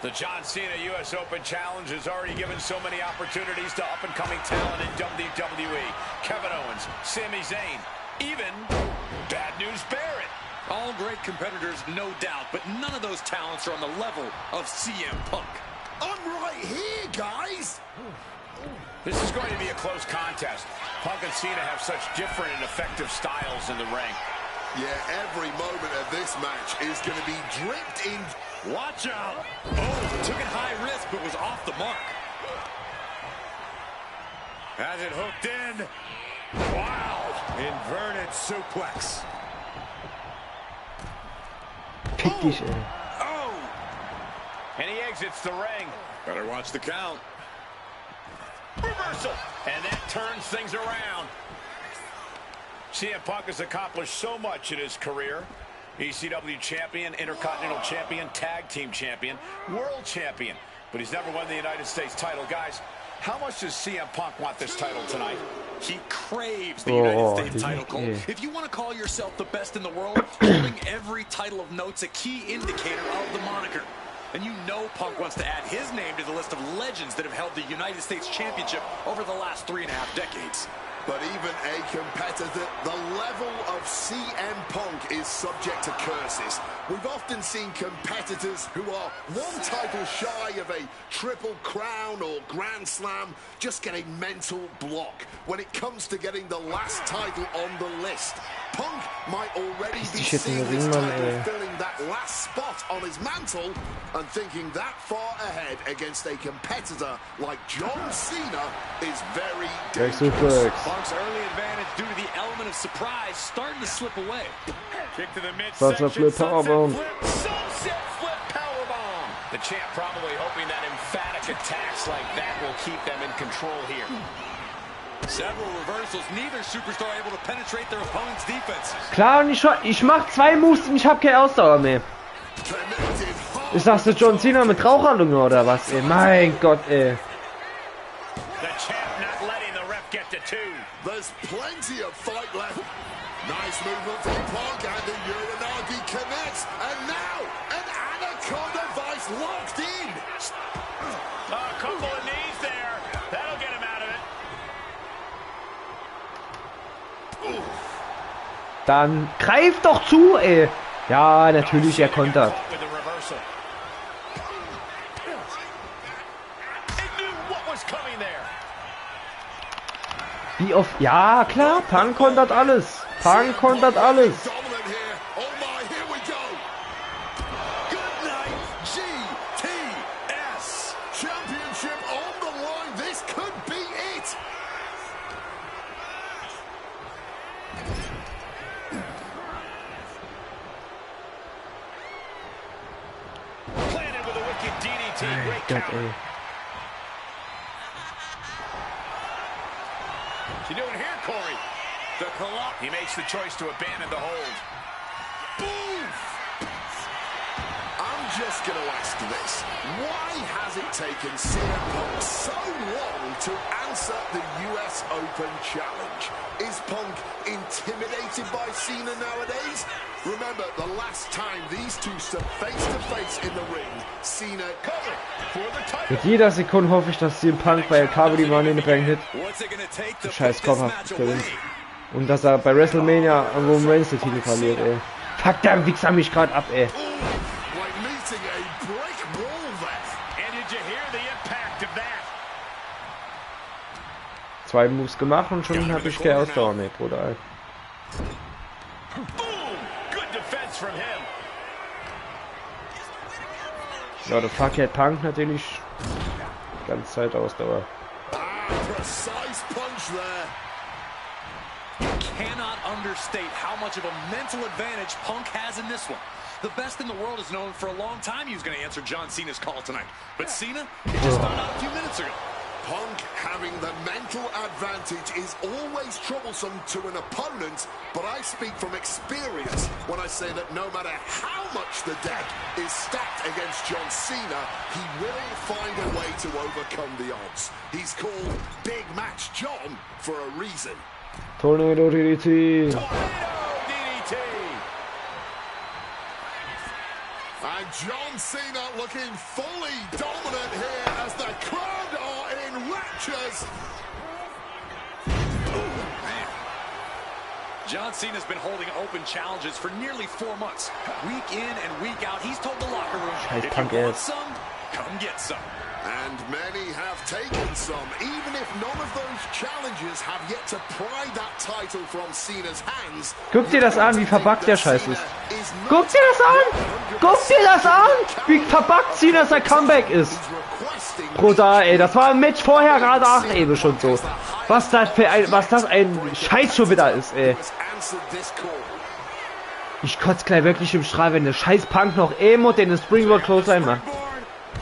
The John Cena US Open Challenge has already given so many opportunities to up-and-coming talent in WWE. Kevin Owens, Sami Zayn, even Bad News Barrett. All great competitors, no doubt, but none of those talents are on the level of CM Punk. I'm right here, guys. This is going to be a close contest. Punk and Cena have such different and effective styles in the ring. Yeah, every moment of this match is going to be dripped in. Watch out! Oh, took it high risk, but was off the mark. Has it hooked in. Wow! Inverted suplex. Pick dich, ey. Oh! And he exits the ring. Better watch the count. Reversal! And that turns things around. CM Punk has accomplished so much in his career. ECW champion, Intercontinental champion, Tag Team champion, World champion. But he's never won the United States title. Guys, how much does CM Punk want this title tonight? He craves the United States title, Cole. If you want to call yourself the best in the world, holding every title of note's a key indicator of the moniker. And you know Punk wants to add his name to the list of legends that have held the United States Championship over the last 3.5 decades. But even a competitor, the level of CM Punk is subject to curses. We've often seen competitors who are one title shy of a triple crown or grand slam just get a mental block when it comes to getting the last title on the list. Punk might already be seeing his title filling that last spot on his mantle and thinking that far ahead against a competitor like John Cena is very dangerous. Punk's early advantage due to the element of surprise starting to slip away. Kick to the midsection, sunset flip, sunset flip powerbomb. The champ probably hoping that emphatic attacks like that will keep them in control here. Several reversals, neither superstar able to penetrate their opponent's defense. Klar, und ich mach 2 Moves und ich hab keine Ausdauer mehr. Ist das der John Cena mit Raucherlunge oder was, ey? Mein Gott, ey. The champ not letting the ref get to 2. There's plenty of fight left. Nice movement from Punk, and the Uranagi connects. And now, an Anaconda Vice locked in. A couple of knees there. That'll get him out of it. Dann greif doch zu, ey. Ja, natürlich, er kontert. Wie oft? Ja, klar, Punk kontert alles. Punk kontert alles. Gott, ey. You doing here, Corey? He makes the choice to abandon the hold. Boom! I'm just going to ask this. Why has it taken CM Punk so long to answer the US Open Challenge? Is Punk intimidated by Cena nowadays? Remember, the last time these two stood face to face in the ring, Cena covered for the title. Mit jeder Sekunde hoffe ich, dass CM Punk bei Kabel die Money in the Bank hit. Scheiß Koffer gewinnt. Und dass er bei WrestleMania an Roman Reigns den Titel verliert, ey. Fuck, der Wichser mich gerade ab, ey. Zwei Moves gemacht und schon habe ich keine Ausdauer mehr, Bruder. Ja, der Fuckhead Punk natürlich die ganze Zeit Ausdauer. Cannot understate how much of a mental advantage Punk has in this one. The best in the world is known for a long time he was going to answer John Cena's call tonight. But Cena, he just found out a few minutes ago. Punk having the mental advantage is always troublesome to an opponent, but I speak from experience when I say that no matter how much the deck is stacked against John Cena, he will find a way to overcome the odds. He's called Big Match John for a reason. Tornado DDT. And John Cena looking fully dominant here as the crowd are in raptures. John Cena's been holding open challenges for nearly 4 months. Week in and week out, he's told the locker room, if you want some, come get some. And many have taken some, even if none of those challenges have yet to pry that title from Cena's hands. Guck dir das an, wie verbuggt der Scheiß ist. Guck dir das an! Guck dir das an! Wie verbuggt Cena sein Comeback ist. Bruder, ey, das war ein Match vorher gerade 8 eben schon so. Was das ein Scheiß schon wieder ist, ey. Ich kotze gleich wirklich im Strahl, wenn der Scheiß Punk noch Emo den Springboard Clothesline macht.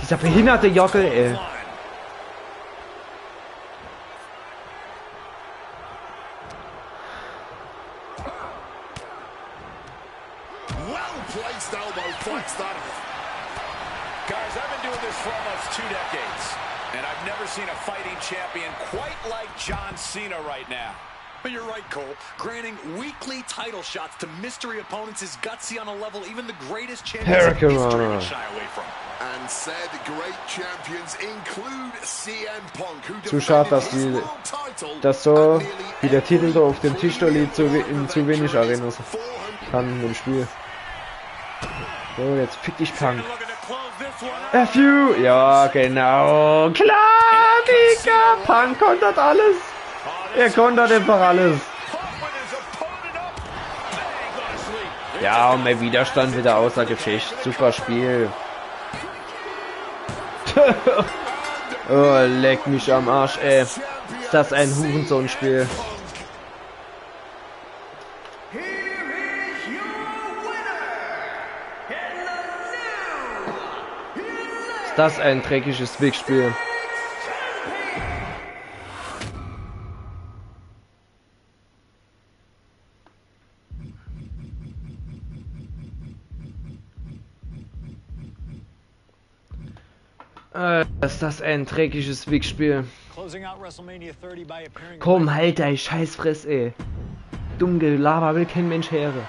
Dieser behinderte Jockel, ey. Well-placed elbow fights that off. Guys, I've been doing this for almost 2 decades, and I've never seen a fighting champion quite like John Cena right now. But you're right, Cole. Granting weekly title shots to mystery opponents is gutsy on a level even the greatest champions in history would shy away from. And said great champions include CM Punk, who Zu schade, dass das so wie der Titel so auf dem Tisch da liegt, in zu wenig Arenas kann im Spiel. So, jetzt fick dich Punk. FU! Ja, genau. Klar, Digga! Punk kontert alles. Er kontert einfach alles. Ja, und mehr Widerstand wieder außer Gefecht. Super Spiel. Oh, leck mich am Arsch, ey. Ist das ein Hurensohn-Spiel? Ist das ein dreckiges Big-Spiel? Ist das ein dreckiges Wickspiel. Closing out WrestleMania 30 by appearing. Komm, halt dein Scheißfress, ey. Dumm Gelaber will kein Mensch hören.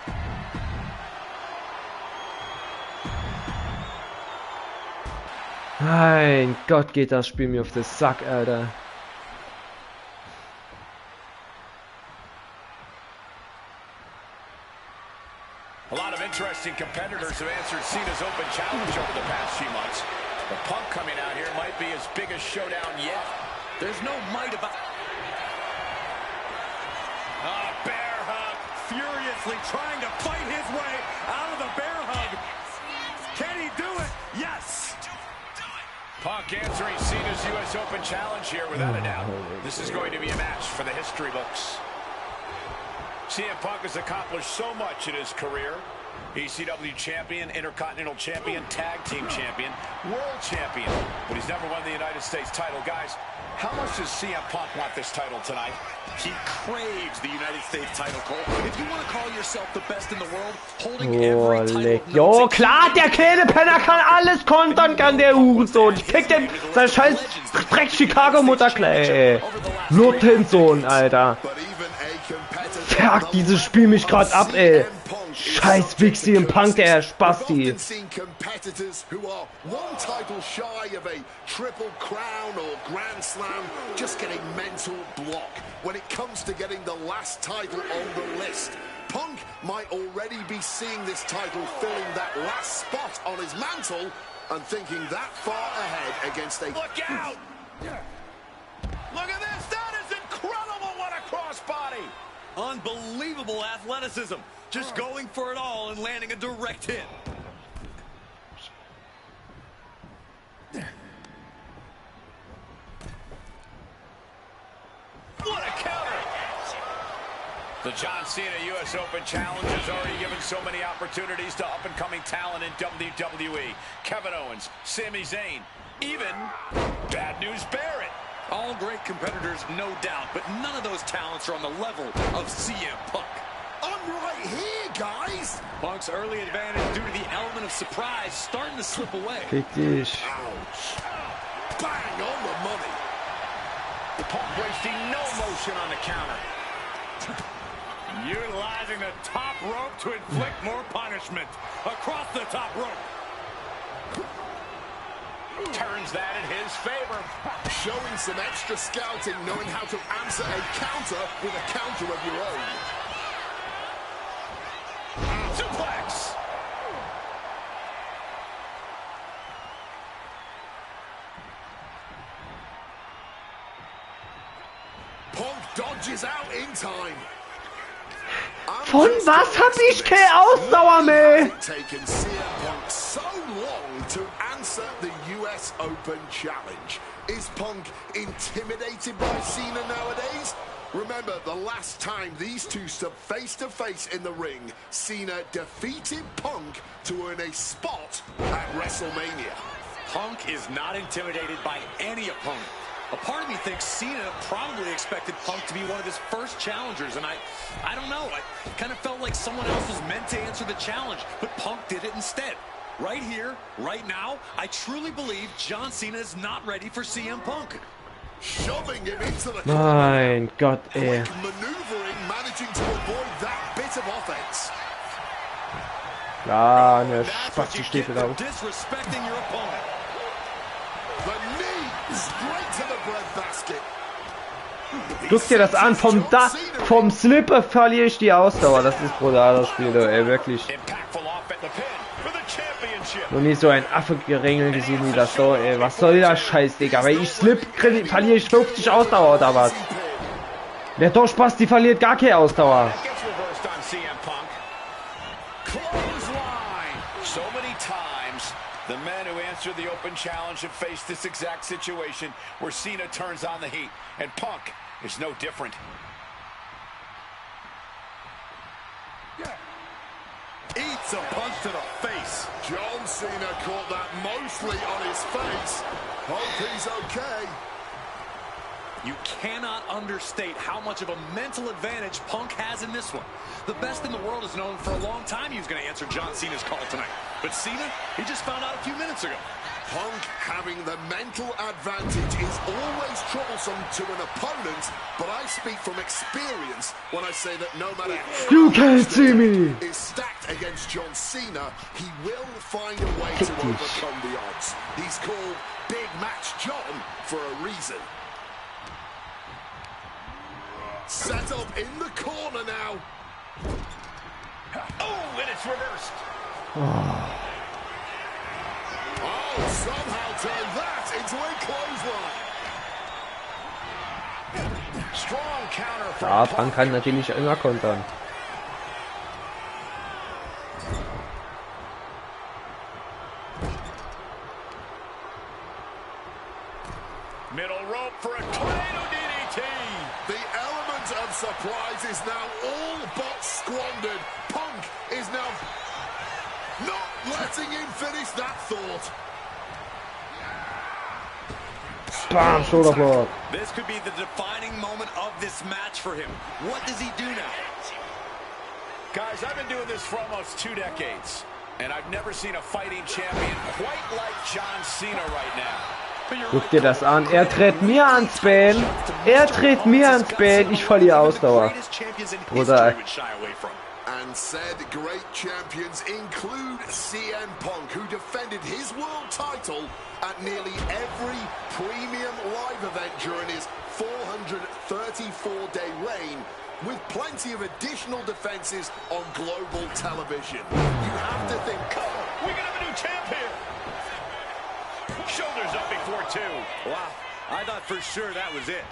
Mein Gott, geht das Spiel mir auf den Sack, Alter. A lot of interesting competitors have answered Cena's open challenge over the past few months. The Punk coming out here might be his biggest showdown yet. There's no might about... Bear hug, furiously trying to fight his way out of the bear hug. Can he do it? Yes! Punk answering Cena's U.S. Open challenge here without a doubt. This is going to be a match for the history books. CM Punk has accomplished so much in his career. ECW champion, Intercontinental champion, tag team champion, world champion. But he's never won the United States title. Guys, how much does CM Punk want this title tonight? He craves the United States title, Cole. If you want to call yourself the best in the world, holding every title... Jo, klar, der kleine Penner kann alles kontern, kann der Hurensohn. Ich krieg den, sein scheiß Dreck Chicago-Mutter gleich. Luttensohn, Alter. Fuck, dieses Spiel mich grad ab, ey. Scheiß Wixi im Punk, der Spasti. Competitors who are one title shy of a triple crown or grand slam just getting mental block when it comes to getting the last title on the list. Punk might already be seeing this title filling that last spot on his mantle and thinking that far ahead against a... Look out! Look at this! That is incredible! What a crossbody! Unbelievable athleticism. Just going for it all and landing a direct hit. What a counter! The John Cena U.S. Open Challenge has already given so many opportunities to up-and-coming talent in WWE. Kevin Owens, Sami Zayn, even Bad News Barrett. All great competitors, no doubt, but none of those talents are on the level of CM Punk. I'm right here, guys! Punk's early advantage due to the element of surprise starting to slip away. Fick dich. Ouch. Bang on the money. Punk wasting no motion on the counter. Utilizing the top rope to inflict more punishment. Across the top rope. Turns that in his favor. Showing some extra scouting, knowing how to answer a counter with a counter of your own. Suplex. Punk dodges out in time. Von was hab ich keine Ausdauer mehr? It's taken CM Punk so long to answer the US Open Challenge. Is Punk intimidated by Cena nowadays? Remember, the last time these two stood face to face in the ring, Cena defeated Punk to earn a spot at WrestleMania. Punk is not intimidated by any opponent. A part of me thinks Cena probably expected Punk to be one of his first challengers, and I don't know. I kind of felt like someone else was meant to answer the challenge, but Punk did it instead. Right here, right now, I truly believe John Cena is not ready for CM Punk. Shoving him into the Mein Gott, ey. quick maneuvering, managing to avoid that bit of offense. Ja, ne Spasti steht wieder auf. Disrespecting your opponent. The knee straight to the breadbasket. Guck dir das an, vom Slipper verliere ich die Ausdauer. Das ist brutal, das Spiel, ey, wirklich. Impactful off at the pin for the championship. Noch nie so ein Affe-Geringel gesehen wie das da, ey. Was soll das Scheiß, Digga? Weil ich slip, verliere ich 50 Ausdauer oder was? Der doch Spaß, die verliert gar keine Ausdauer. Gets reversed on CM Punk. Clothesline. So many times, the men who answered the open challenge have faced this exact situation where Cena turns on the heat, and Punk is no different. Eats a punch to the face. John Cena caught that mostly on his face. Hope he's okay. You cannot understate how much of a mental advantage Punk has in this one. The best in the world has known for a long time he was going to answer John Cena's call tonight. But Cena, he just found out a few minutes ago. Punk having the mental advantage is always troublesome to an opponent, but I speak from experience when I say that no matter how You can't see me. is stacked against John Cena, he will find a way to overcome the odds. He's called Big Match John for a reason. Set up in the corner now. Oh, and it's reversed. Oh, somehow turned that into a clothesline. Strong counter from Ja, Punk kann natürlich nicht immer kontern. Middle rope for a tornado DDT. The element of surprise is now all but squandered. Punk is now not letting him finish that thought. Bam, shoulder block. This could be the defining moment of this match for him. What does he do now? Guys, I've been doing this for almost 2 decades, and I've never seen a fighting champion quite like John Cena right now. Guck dir das an. Er tritt mir ans Bein. Er tritt mir ans Bein. Ich verliere Ausdauer. Bruder. And said great champions include CM Punk, who defended his world title at nearly every premium live event during his 434-day reign, with plenty of additional defenses on global television. You have to think, We can have a new champ here. Shoulders up before 2. Wow, I thought for sure that was it.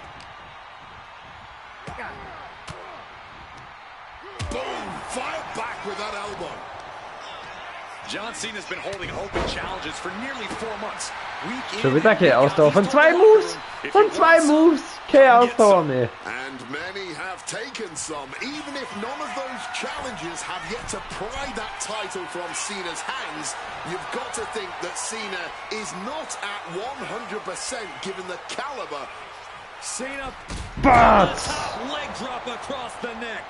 boom, fire back with that elbow. John Cena's been holding open challenges for nearly 4 months. Schon wieder K-Ausdauer von 2 Moves. Von 2 Moves. K-Ausdauer, ne. And many have taken some, even if none of those challenges have yet to pry that title from Cena's hands. You've got to think that Cena is not at 100% given the caliber. Cena, But leg drop across the neck.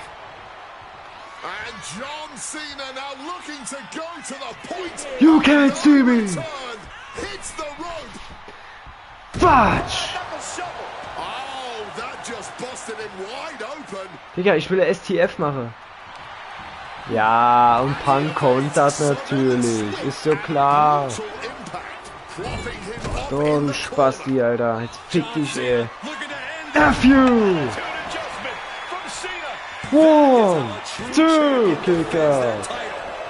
And John Cena now looking to go to the point. You can't see me. Turn, hits the rope. Fudge. Oh, that just busted him wide open. Digga, ich will STF machen. Ja, und Punk kontert natürlich. Ist so klar. So ein Spasti, Alter. Jetzt fick dich, ey. F you! 1, 2, kick out.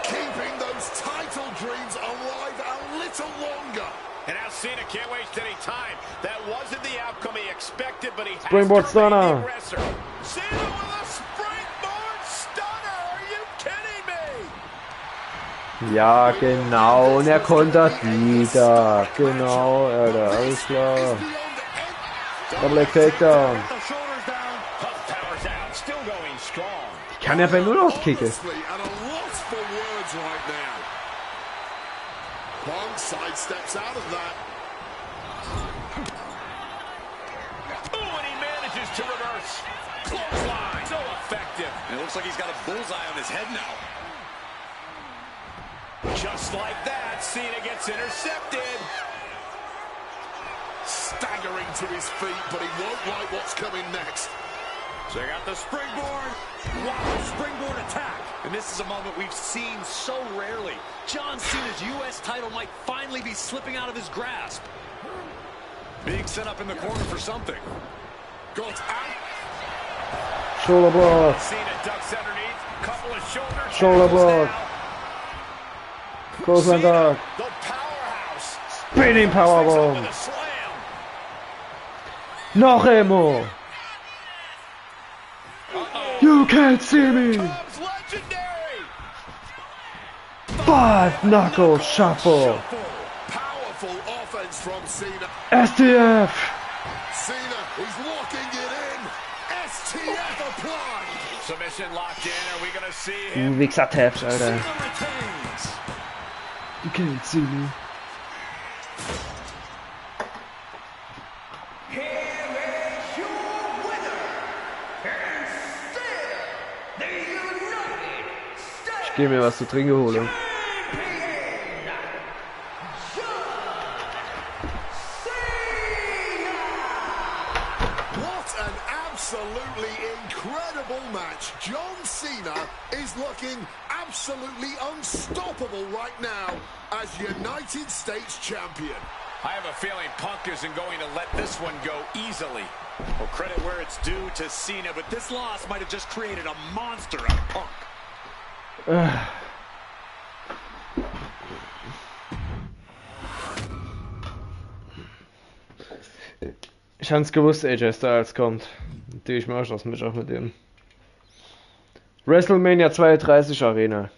Keeping those title dreams alive a little longer. And now Cena can't waste any time. That wasn't the outcome he expected, but he has Springboard to remain the stunner. aggressor. Cena with a springboard stunner. Are you kidding me? Ja, genau. Und er kontert wieder. Genau, Alter. Alles klar. Double leg takedown. The shoulders down. Power's out. Still going strong. Ich kann ja bei nur noch kicken. Honestly, at a loss for words right now. Punk sidesteps out of that. Oh, and he manages to reverse. Clothesline. So effective. And it looks like he's got a bullseye on his head now. Just like that, Cena gets intercepted. Staggering to his feet, but he won't like what's coming next. Check out the springboard. Wow, springboard attack. And this is a moment we've seen so rarely. John Cena's U.S. title might finally be slipping out of his grasp. Being set up in the corner for something. Got out. Shoulder block. Cena ducks underneath. Couple of shoulders. Shoulder block. Clothesline dog. The powerhouse. Spinning powerbomb. With a slam. Noch Emo. You can't see me. Comes legendary. 5 knuckle shuffle. Powerful offense from Cena. STF. Cena is locking it in. STF applied. Submission locked in. Are we going to see Du him? Wichser-Taps, Alter. Cena retains. You can't see me. Here is your Geh mir was zu trinken holen. Absolutely incredible match. John Cena is looking absolutely unstoppable right now as United States Champion. I have a feeling Punk isn't going to let this one go easily. Well, credit where it's due to Cena, but this loss might have just created a monster out of Punk. Ich hab's gewusst, AJ Styles kommt. Natürlich mache ich das mit auch mit dem. WrestleMania 32 Arena.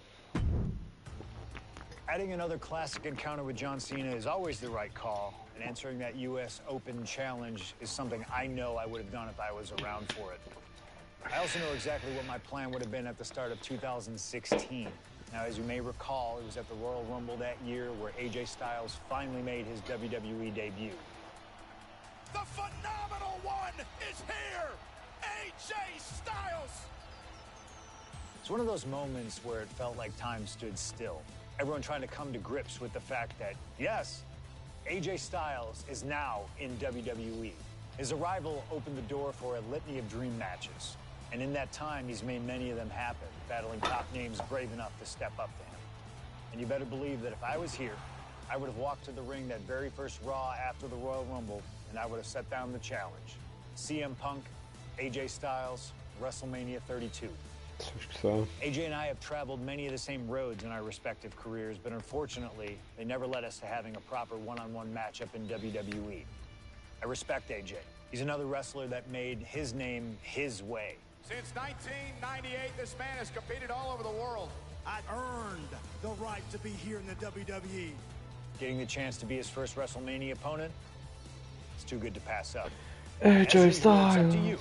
Adding another classic encounter with John Cena is always the right call, and answering that U.S. Open challenge is something I know I would have done if I was around for it. I also know exactly what my plan would have been at the start of 2016. Now, as you may recall, it was at the Royal Rumble that year where AJ Styles finally made his WWE debut. The phenomenal one is here! AJ Styles! It's one of those moments where it felt like time stood still. Everyone trying to come to grips with the fact that, yes, AJ Styles is now in WWE. His arrival opened the door for a litany of dream matches. And in that time, he's made many of them happen, battling top names brave enough to step up to him. And you better believe that if I was here, I would have walked to the ring that very first Raw after the Royal Rumble, and I would have set down the challenge. CM Punk, AJ Styles, WrestleMania 32. AJ and I have traveled many of the same roads in our respective careers, but unfortunately, they never led us to having a proper one-on-one matchup in WWE. I respect AJ. He's another wrestler that made his name his way. Since 1998, this man has competed all over the world. I earned the right to be here in the WWE. Getting the chance to be his first WrestleMania opponent, it's too good to pass up. AJ Styles. It's up to you.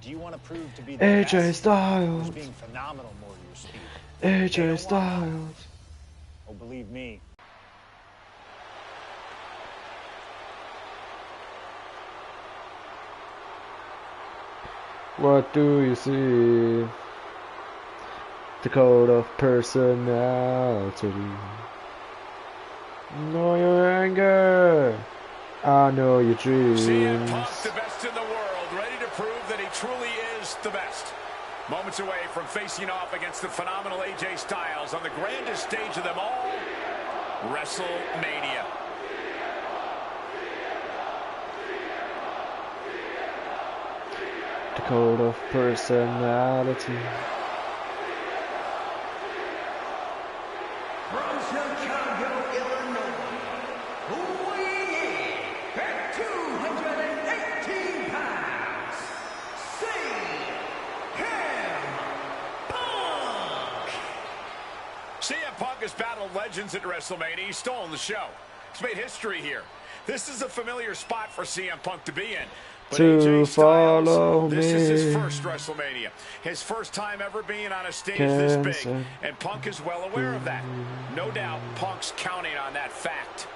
Do you want to prove to be the AJ best? Styles. Who's being phenomenal more to your speed? AJ Styles. Oh, believe me. What do you see? The code of personality. Know your anger. I know your dreams. CM Punk, the best in the world, ready to prove that he truly is the best. Moments away from facing off against the phenomenal AJ Styles on the grandest stage of them all, WrestleMania. The code of personality. From Chicago, Illinois, weighing in at 218 pounds, CM Punk has battled legends at WrestleMania. He's stolen the show. He's made history here. This is a familiar spot for CM Punk to be in. But AJ Styles, this is his first WrestleMania. His first time ever being on a stage this big. And Punk is well aware of that. No doubt Punk's counting on that fact.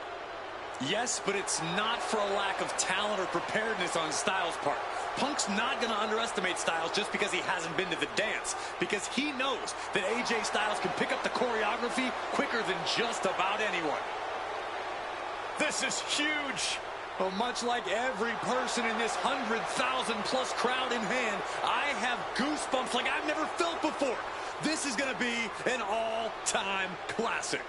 Yes, but it's not for a lack of talent or preparedness on Styles' part. Punk's not going to underestimate Styles just because he hasn't been to the dance, because he knows that AJ Styles can pick up the choreography quicker than just about anyone. This is huge. Well, much like every person in this 100,000-plus crowd in hand, I have goosebumps like I've never felt before. This is going to be an all-time classic.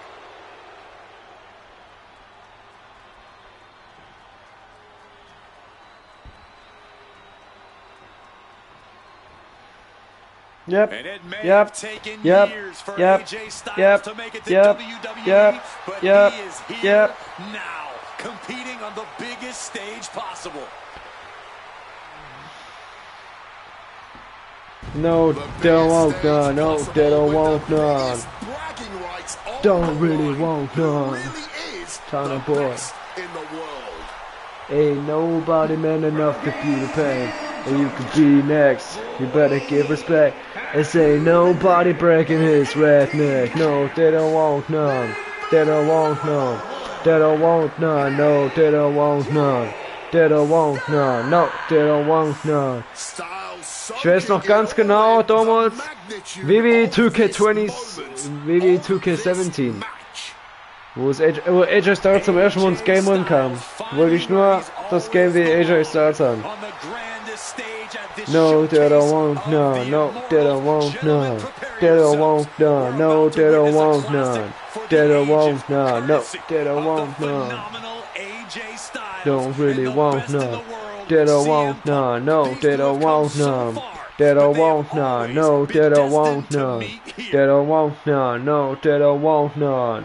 Yep. And it may have taken years for AJ Styles to make it to WWE, but he is here now, competing on the biggest stage possible. No, they don't want none. No, they don't want none. Don't really want none. Tana boy. Ain't nobody man enough to feel the pain. And you could be next. You better give respect. And say nobody breaking his redneck. No, they don't want none. They don't want none. They don't want none. No, they don't want none. They don't want none. No, they don't want none. Styles so Ich weiß noch ganz genau, damals WWE 2K17, wo AJ Styles zum ersten Mal ins Game kam. Wollte ich nur das Game wie AJ Styles haben. No, that I won't, no, no, that I won't, no, that I won't, no, no, that I won't, no, that I won't, no, no, that I won't, no. Don't really want, no, that I won't, no, no, that I won't, no, that I won't, no, no, that I won't, no, that I won't, no, no, that I won't, no.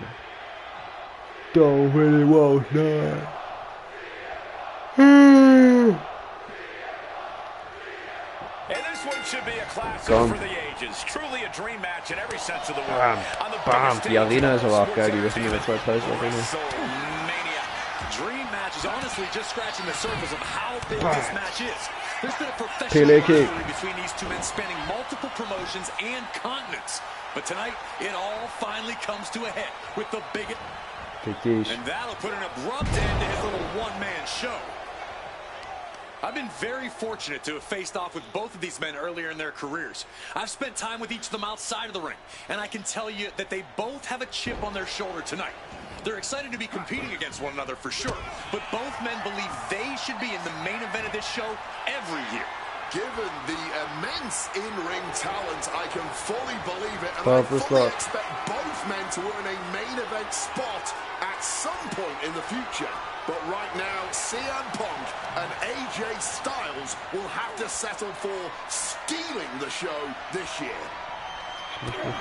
Don't really want, no. Komm. Bam. Die Arena ist aber auch geil, die wissen wir jetzt zwei Arena. Pele Kick. Kick dich. I've been very fortunate to have faced off with both of these men earlier in their careers. I've spent time with each of them outside of the ring, and I can tell you that they both have a chip on their shoulder tonight. They're excited to be competing against one another for sure, but both men believe they should be in the main event of this show every year. Given the immense in-ring talent, I can fully believe it, and I fully expect both men to earn a main event spot at some point in the future. But right now, CM Punk and AJ Styles will have to settle for stealing the show this year.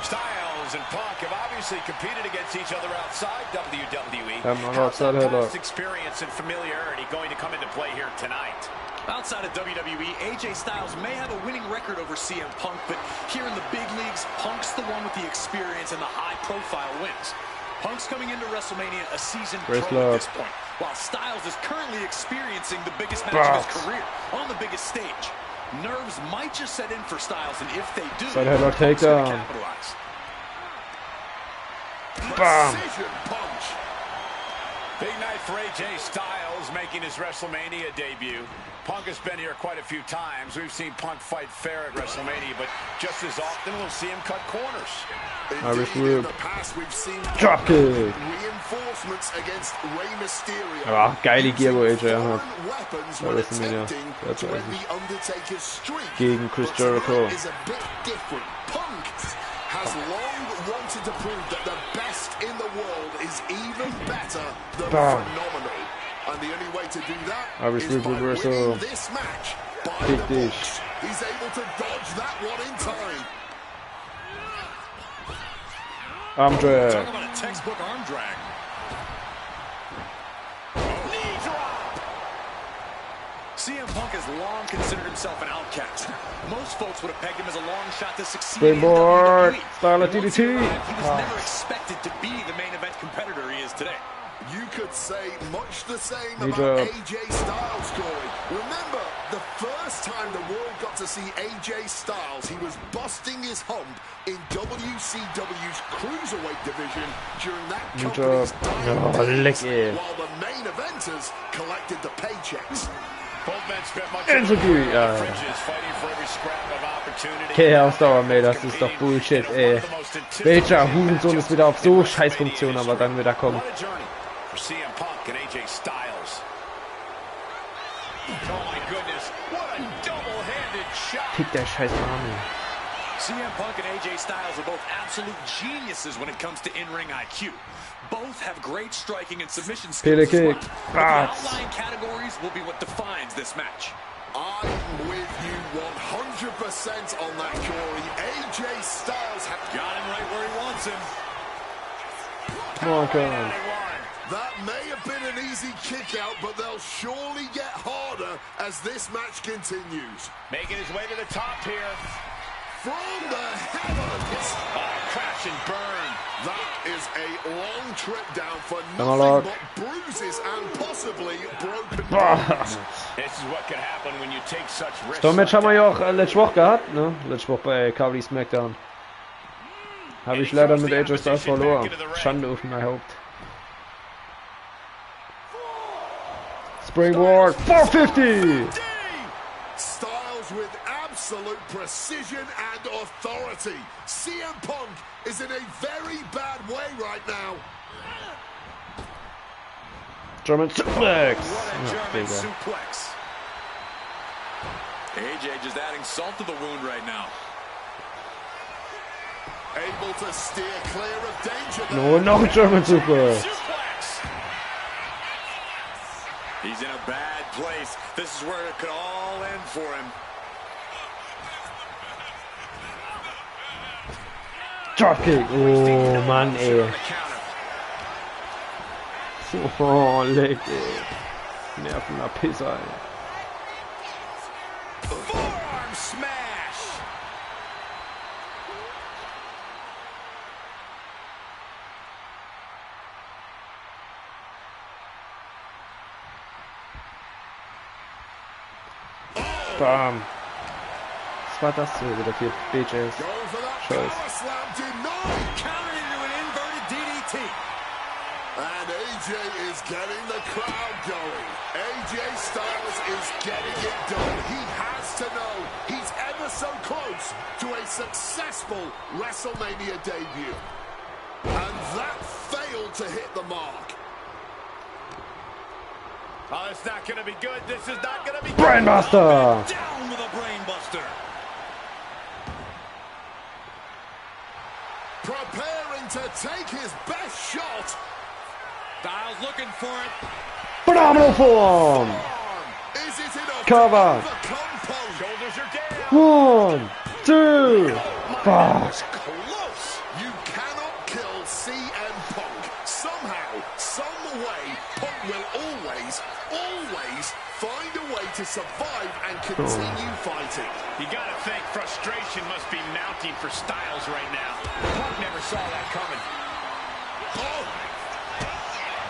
Styles and Punk have obviously competed against each other outside WWE. How's that past experience and familiarity going to come into play here tonight? Outside of WWE, AJ Styles may have a winning record over CM Punk, but here in the big leagues, Punk's the one with the experience and the high-profile wins. Punk's coming into WrestleMania a seasoned pro at this point, while Styles is currently experiencing the biggest match of his career on the biggest stage. Nerves might just set in for Styles, and if they do, Punk's going to capitalize. Bam! Big night for AJ Styles making his WrestleMania debut. Punk has been here quite a few times. We've seen Punk fight fair at WrestleMania, but just as often we'll see him cut corners. In the past, we've seen reinforcements against Rey Mysterio. Aber geile Gier, wo AJ hat. Weapons when attempting to end the Undertaker's streak. Gegen Chris Jericho. Is a bit different. Punk has long wanted to prove that the best in the world is even better than phenomenal. And the only way to do that is by winning this match by the books. He's able to dodge that one in time. Arm drag. Talk about a textbook arm drag. Knee drop. CM Punk has long considered himself an outcast. Most folks would have pegged him as a long shot to succeed in WWE. Once he arrived, he was never expected to be the main event competitor he is today. You could say much the same about AJ Styles, Corey. Remember, the first time the world got to see AJ Styles, he was busting his hump in WCW's Cruiserweight division during that company's dynamite days, while the main eventers collected the paychecks. Both men spent much of their fringes fighting for every scrap of opportunity. Chaos-Dauer, ey, das ist doch Bullshit, ey. Welcher Hurensohn ist wieder auf so Scheißfunktion, aber dann wieder kommt. For CM Punk and AJ Styles. Oh my goodness, what a double-handed shot. Pick der scheiß Arme. CM Punk and AJ Styles are both absolute geniuses when it comes to in-ring IQ. Both have great striking and submission skills as well. But the outlying categories will be what defines this match. I'm with you 100% on that, Corey. AJ Styles got him right where he wants him. Come on, come. That may have been an easy kick out, but they'll surely get harder as this match continues. Making his way to the top here. From the heavens. Crash and burn. That is a long trip down for nothing but bruises and possibly broken bones. This is what can happen when you take such risks. Das Match haben wir ja auch letzte Woche gehabt, ne? Letzte Woche bei KW SmackDown. Habe ich leider mit AJ Styles verloren. Schande auf mein Haupt. Springboard 450. Styles with absolute precision and authority. CM Punk is in a very bad way right now. German suplex. What a German suplex. AJ just adding salt to the wound right now. Able to steer clear of danger. No, noch ein German suplex. He's in a bad place. This is where it could all end for him. Dropkick. Oh, Mann, ey. Oh, leck, ey. Nervener Pisser, ey. Forearm smash. Bam. Was war das so wieder für BJs? Scheiß. Countered into an inverted DDT. And AJ is getting the crowd going. AJ Styles is getting it done. He has to know he's ever so close to a successful WrestleMania debut. And that failed to hit the mark. Oh, it's not going to be good. This is not going to be good. Brainbuster. Down with a brainbuster. Preparing to take his best shot. Styles looking for it. Phenomenal form. Is it enough Cover. to overcome Punk? Shoulders are down. 1, 2, fuck. Close. You cannot kill CM Punk. Somehow, some way, Punk will always find a way to survive and continue fighting. You got to think frustration must be mounting for Styles right now. Punk never saw that coming. Oh,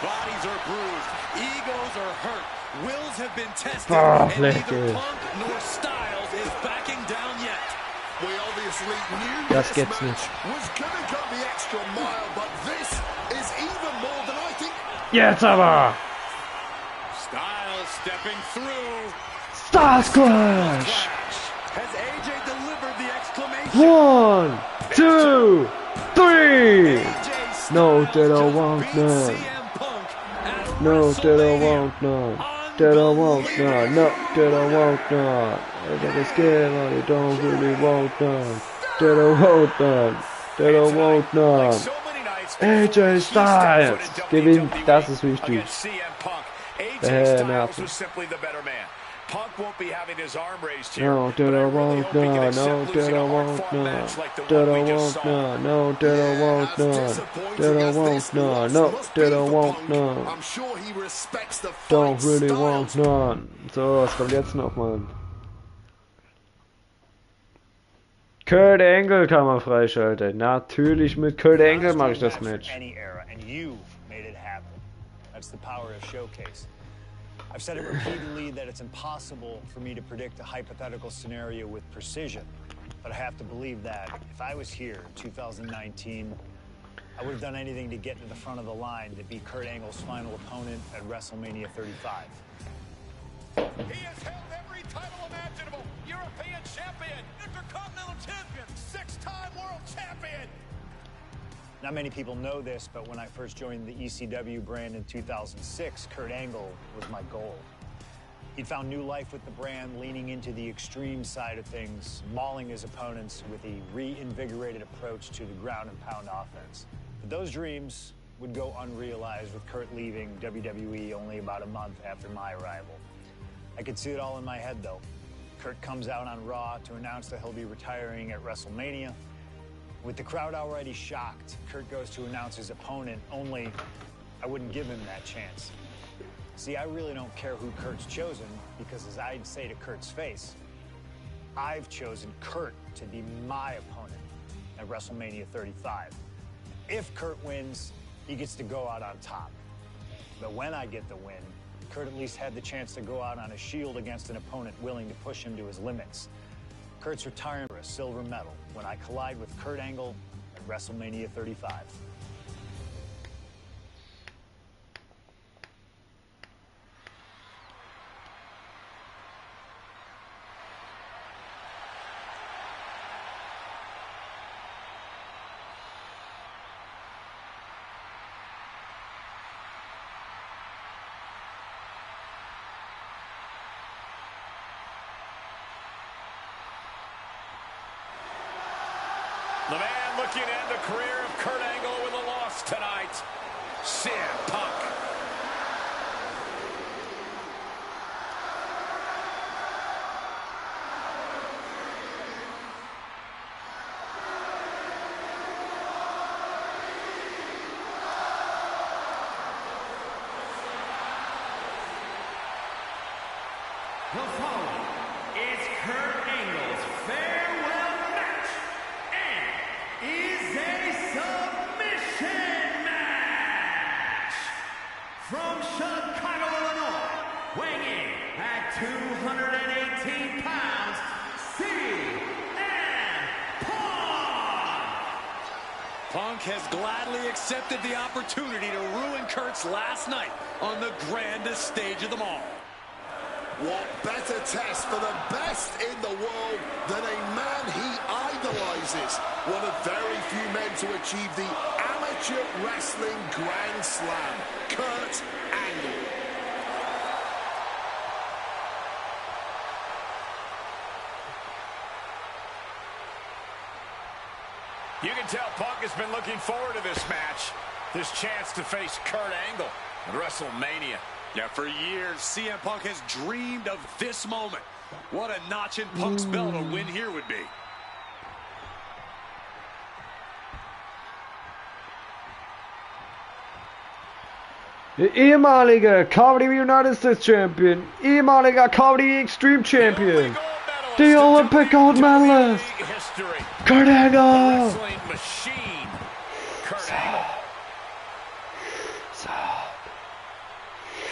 Bodies are bruised. Egos are hurt. Wills have been tested. Ah, And neither lekker. Punk nor Styles is backing down yet. we obviously knew Das this geht's match nicht. was gonna go the extra mile, but this is even more than I think. Jetzt aber. Styles stepping through. Star Squash. Has AJ delivered the exclamation? 1, 2, 3. AJ No, Styles they don't just want beat none. CM Punk at No, they don't WrestleMania. want none. They don't want none. No, they don't want none. They're scared, but they don't really want none. They don't want none. They don't want none. So many nights AJ Styles gewinnt, das ist wichtig. against CM Punk. AJ Styles nerven. was simply the better man. Punk won't be having his arm raised here. No, they but I don't really want hope he can none. accept No, they losing a don't want hard-fought none. match like the They one we don't just want saw. none. No, they don't want As none. disappointing They don't as want this none. loss No, must they be don't for want Punk, none. I'm sure he respects the Don't fight really want styles. none. So, was kommt jetzt noch, Mann? Kurt Angle kann man freischalten. Natürlich mit Kurt Angle mache ich das Match. Any era, and you've made it happen. That's the power of Showcase. I've said it repeatedly that it's impossible for me to predict a hypothetical scenario with precision, but I have to believe that if I was here in 2019, I would have done anything to get to the front of the line to be Kurt Angle's final opponent at WrestleMania 35. He has held every title imaginable. European champion, Intercontinental champion, 6-time world champion. Not many people know this, but when I first joined the ECW brand in 2006, Kurt Angle was my goal. He'd found new life with the brand, leaning into the extreme side of things, mauling his opponents with a reinvigorated approach to the ground and pound offense. But those dreams would go unrealized with Kurt leaving WWE only about a month after my arrival. I could see it all in my head, though. Kurt comes out on Raw to announce that he'll be retiring at WrestleMania. With the crowd already shocked, Kurt goes to announce his opponent, only I wouldn't give him that chance. See, I really don't care who Kurt's chosen, because as I'd say to Kurt's face, I've chosen Kurt to be my opponent at WrestleMania 35. If Kurt wins, he gets to go out on top. But when I get the win, Kurt at least had the chance to go out on a shield against an opponent willing to push him to his limits. Kurt's retiring for a silver medal when I collide with Kurt Angle at WrestleMania 35. The man looking to end the career of Kurt Angle with a loss tonight, CM Punk. The following is Kurt Angle's farewell match and is a submission match. From Chicago, Illinois, weighing in at 218 pounds, CM Punk. Punk has gladly accepted the opportunity to ruin Kurt's last night on the grandest stage of them all. What better test for the best in the world than a man he idolizes? One of very few men to achieve the amateur wrestling Grand Slam, Kurt Angle. You can tell Punk has been looking forward to this match, this chance to face Kurt Angle at WrestleMania. Yeah, for years, CM Punk has dreamed of this moment. What a notch in Punk's belt a win here would be. Der ehemalige KWD United States Champion, ehemaliger KWD Extreme Champion, the Olympic Gold Medalist, Kurt Angle.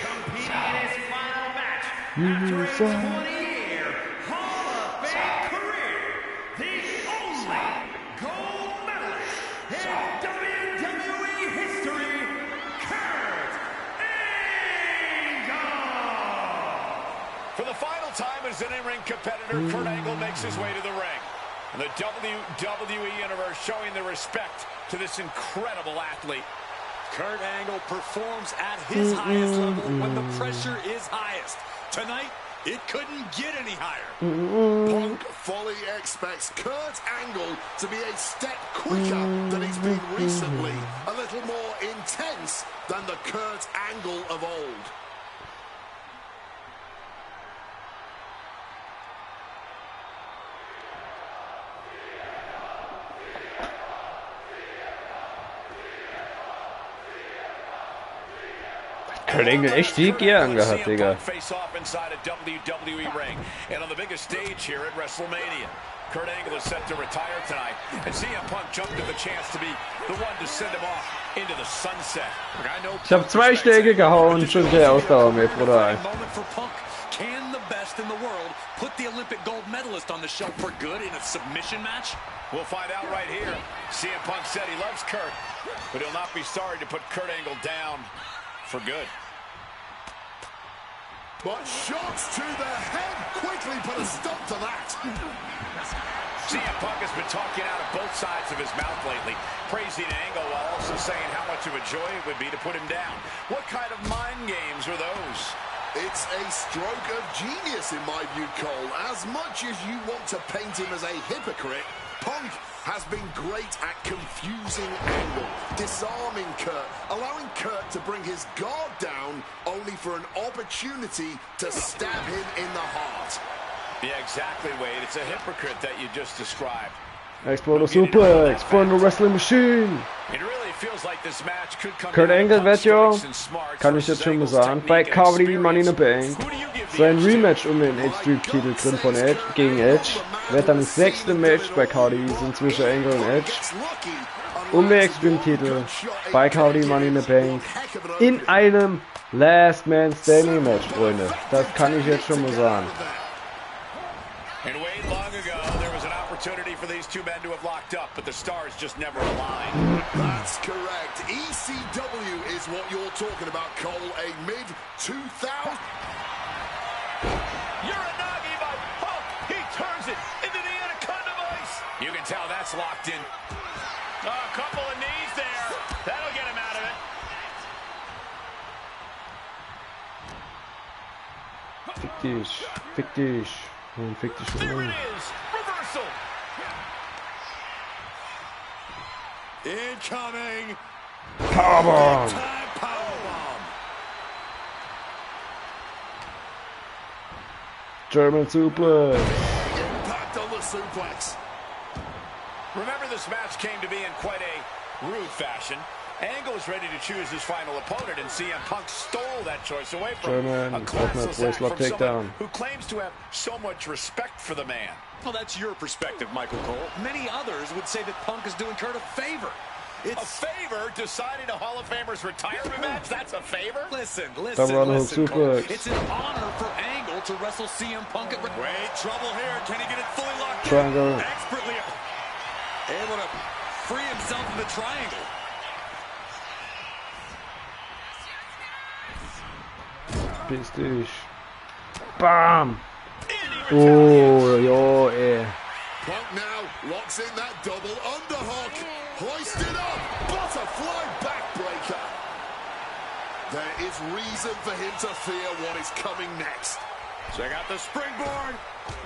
Competing in his final match after a 20-year Hall of Fame career, the only gold medalist in WWE history, Kurt Angle. For the final time as an in-ring competitor, Kurt Angle makes his way to the ring. And the WWE Universe showing their respect to this incredible athlete. Kurt Angle performs at his highest level when the pressure is highest. Tonight, it couldn't get any higher. Punk fully expects Kurt Angle to be a step quicker than he's been recently. A little more intense than the Kurt Angle of old. Kurt Angle echt die Gier angehabt, Digga. Face off inside a WWE ring and on the biggest stage here at WrestleMania. Kurt Angle is set to retire tonight, and CM Punk jumped at the chance to be the one to send him off into the sunset. Ich hab 2 Schläge gehauen, schon sehr Ausdauer mehr, Bruder. Can the best in the world put the Olympic gold medalist on the shelf for good in a submission match? We'll find out right here. CM Punk said he loves Kurt, but he'll not be sorry to put Kurt Angle down for good. But shots to the head quickly put a stop to that. CM Punk has been talking out of both sides of his mouth lately, praising Angle while also saying how much of a joy it would be to put him down. What kind of mind games are those? It's a stroke of genius in my view, Cole. As much as you want to paint him as a hypocrite, Punk has been great at confusing Angle, disarming Kurt, allowing Kurt to bring his guard down, only for an opportunity to stab him in the heart. Yeah, exactly, Wade. It's a hypocrite that you just described. Exploder Suplex von der Wrestling Machine. It really feels like this match could come Kurt Angle wird ja, kann ich jetzt schon mal sagen, bei KWD Money in the Bank sein Rematch um den Extreme-Titel drin von Edge gegen Edge. Wird dann das 6. Match bei KWD sind zwischen Angle und Edge um den Extreme-Titel bei KWD Money in the Bank in einem Last Man Standing Match, Freunde. Das kann ich jetzt schon mal sagen. And Wade, long ago, there was an opportunity for these two men to have locked up, but the stars just never aligned. That's correct. ECW is what you're talking about, Cole. A mid-2000... Uranagi by Punk. He turns it into the Anaconda Vice. You can tell that's locked in. A couple of knees there. That'll get him out of it. Fick dich. Fick dich. Fick dich schon There mal. it is. Reversal. Incoming. Powerbomb. Time powerbomb. German suplex. Impact on the suplex. Remember, this match came to be in quite a rude fashion. Angle was ready to choose his final opponent, and CM Punk stole that choice away from German a classless act from takedown. someone who claims to have so much respect for the man. Well, that's your perspective, Michael Cole. Many others would say that Punk is doing Kurt a favor. It's a favor? Deciding a Hall of Famer's retirement match? That's a favor? Listen, Super Cole. suplex. It's an honor for Angle to wrestle CM Punk at... Wait, trouble here. Can he get it fully locked Triangle. in? Expertly able to free himself of the triangle. Piss dich. Bam. Oh, jo, ey. Punk now locks in that double underhook. Hoisted up. Butterfly backbreaker. There is reason for him to fear what is coming next. Check out the springboard.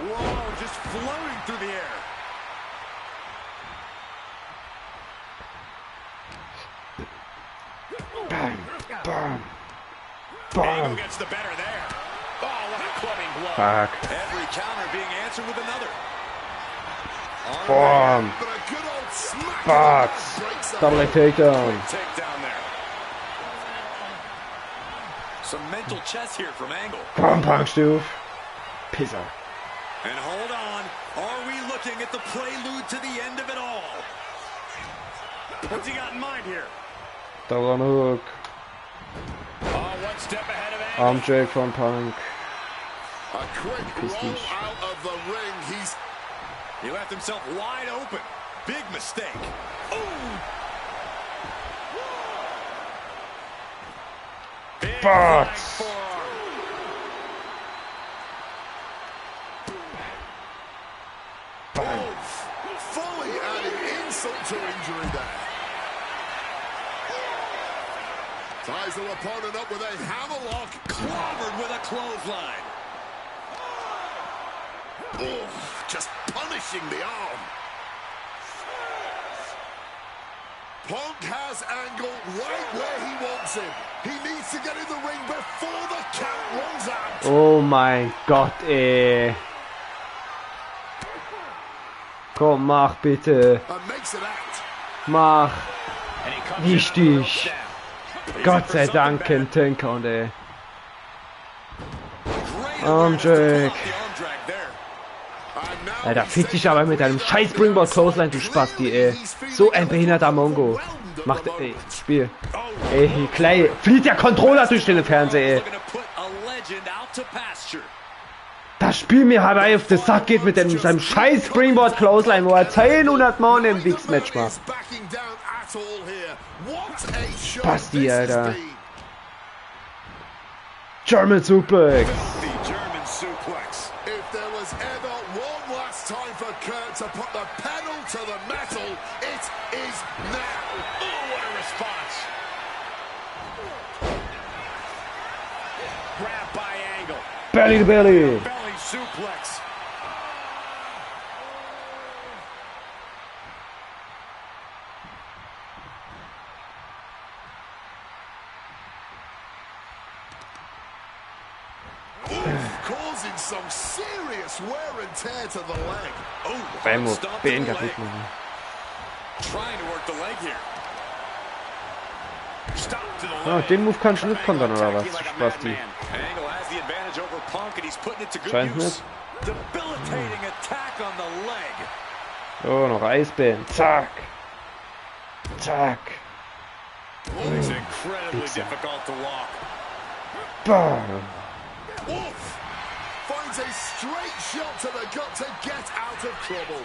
Whoa, just floating through the air. Bam. Bam. Angle Bam. gets the better there. Oh, what a clubbing blow. Fuck. Every counter being answered with another. Bam. But a good old smack Box. breaks up. Double leg takedown. Takedown there. Some mental chess here from Angle. Bam, Punkstuf. Pisser. And hold on. Are we looking at the prelude to the end of it all? What's he got in mind here? Double on hook. Oh, one step ahead of Angle. Arm drag from Punk. A quick Piss roll dich. out of the ring. He left himself wide open. Big mistake. Ooh. Big Box. flying forearm. Fully adding insult to injury there. Ties her opponent up with a hammerlock. Clobbered with a clothesline. Oh, just punishing the arm. Punk has Angle right where he wants him. He needs to get in the ring before the count runs out. Oh mein Gott, ey. Komm, mach bitte. And makes it out. Mach. And he comes in on the ropes Wichtig. now. Gott sei Dank, ein Takedown, ey. Great Arm awareness to pull drag. out the arm drag there. And now Alter, he's fick dich taken aber mit deinem scheiß Springboard Clothesline, du Spasti, ey. So ein behinderter Mongo. Macht, ey, Spiel. Ey, Clay, flieht der Controller durch den Fernseher, ey. Looking to put a legend out to pasture. Das Spiel mir dabei auf den Sack geht mit seinem scheiß Springboard Clothesline, wo er 100 Mal im Wix-Match macht. Basti, Alter. German Suplex. The German suplex. If there was ever one last time for Kurt to put the pedal to the metal, it is now. Oh, what a response. Grab by Angle. Belly to belly. Belly suplex. Causing some serious wear and tear to the leg. Oh, Bein hard stomp to Bein the kaputt leg. machen. Trying to work the leg here. Stop to the Ah, leg. den Move kannst du nicht kontern, oder was? Like a Spasti. madman. Angle has the advantage over Punk, and he's putting it to good Scheint use. Debilitating attack on the leg. Oh, noch Eisbären. Zack. Zack. It's incredibly difficult to walk. Bam. Wolf finds a straight shot to the gut to get out of trouble.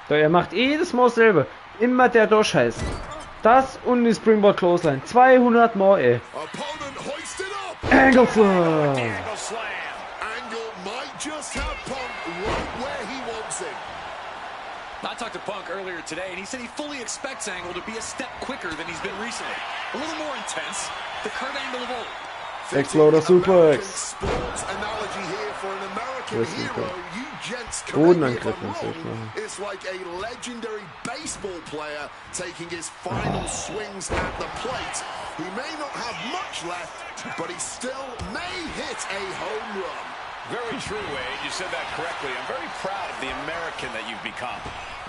So, er macht jedes Mal dasselbe. Immer der Durchscheiß. Das und die Springboard Clothesline. 200 Mal, ey. Opponent hoisted up. Angle Slam. Angle slam. Angle might just have Punk right where he wants him. I talked to Punk earlier today, and he said he fully expects Angle to be a step quicker than he's been recently. A little more intense. The Kurt Angle of old. Exploder Suplex. Bodenangriff natürlich machen. It's like a legendary baseball player taking his final swings at the plate. He may not have much left, but he still may hit a home run. Very true, Wade. You said that correctly. I'm very proud of the American that you've become.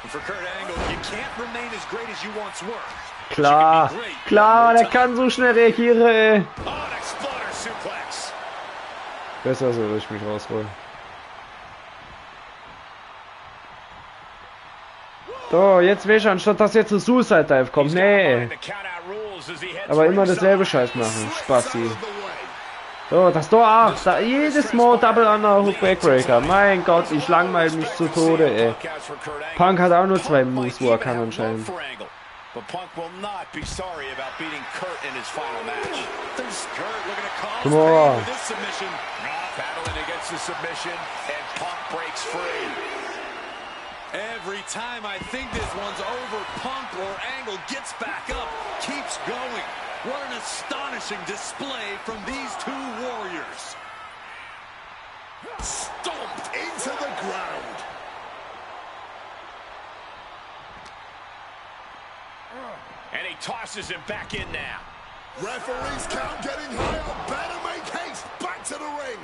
And for Kurt Angle, you can't remain as great as you once were. Klar, klar, der kann so schnell reagieren, ey. Oh, an exploder suplex. Besser so, dass ich mich rausroll. So, jetzt wäre ich, anstatt dass jetzt ein Suicide Dive kommt. Nee. Aber immer dasselbe Scheiß machen. Spaßi. So, das Tor 8. Da, jedes Mal Double Underhook Backbreaker. Mein Gott, ich langweile mich zu Tode, ey. Punk hat auch nur 2 Moves, wo er kann anscheinend. Come on. Every time I think this one's over, Punk or Angle gets back up, keeps going. What an astonishing display from these two warriors. Stomped into the ground. And he tosses him back in now. Referee's count getting higher. Better make haste. Back to the ring.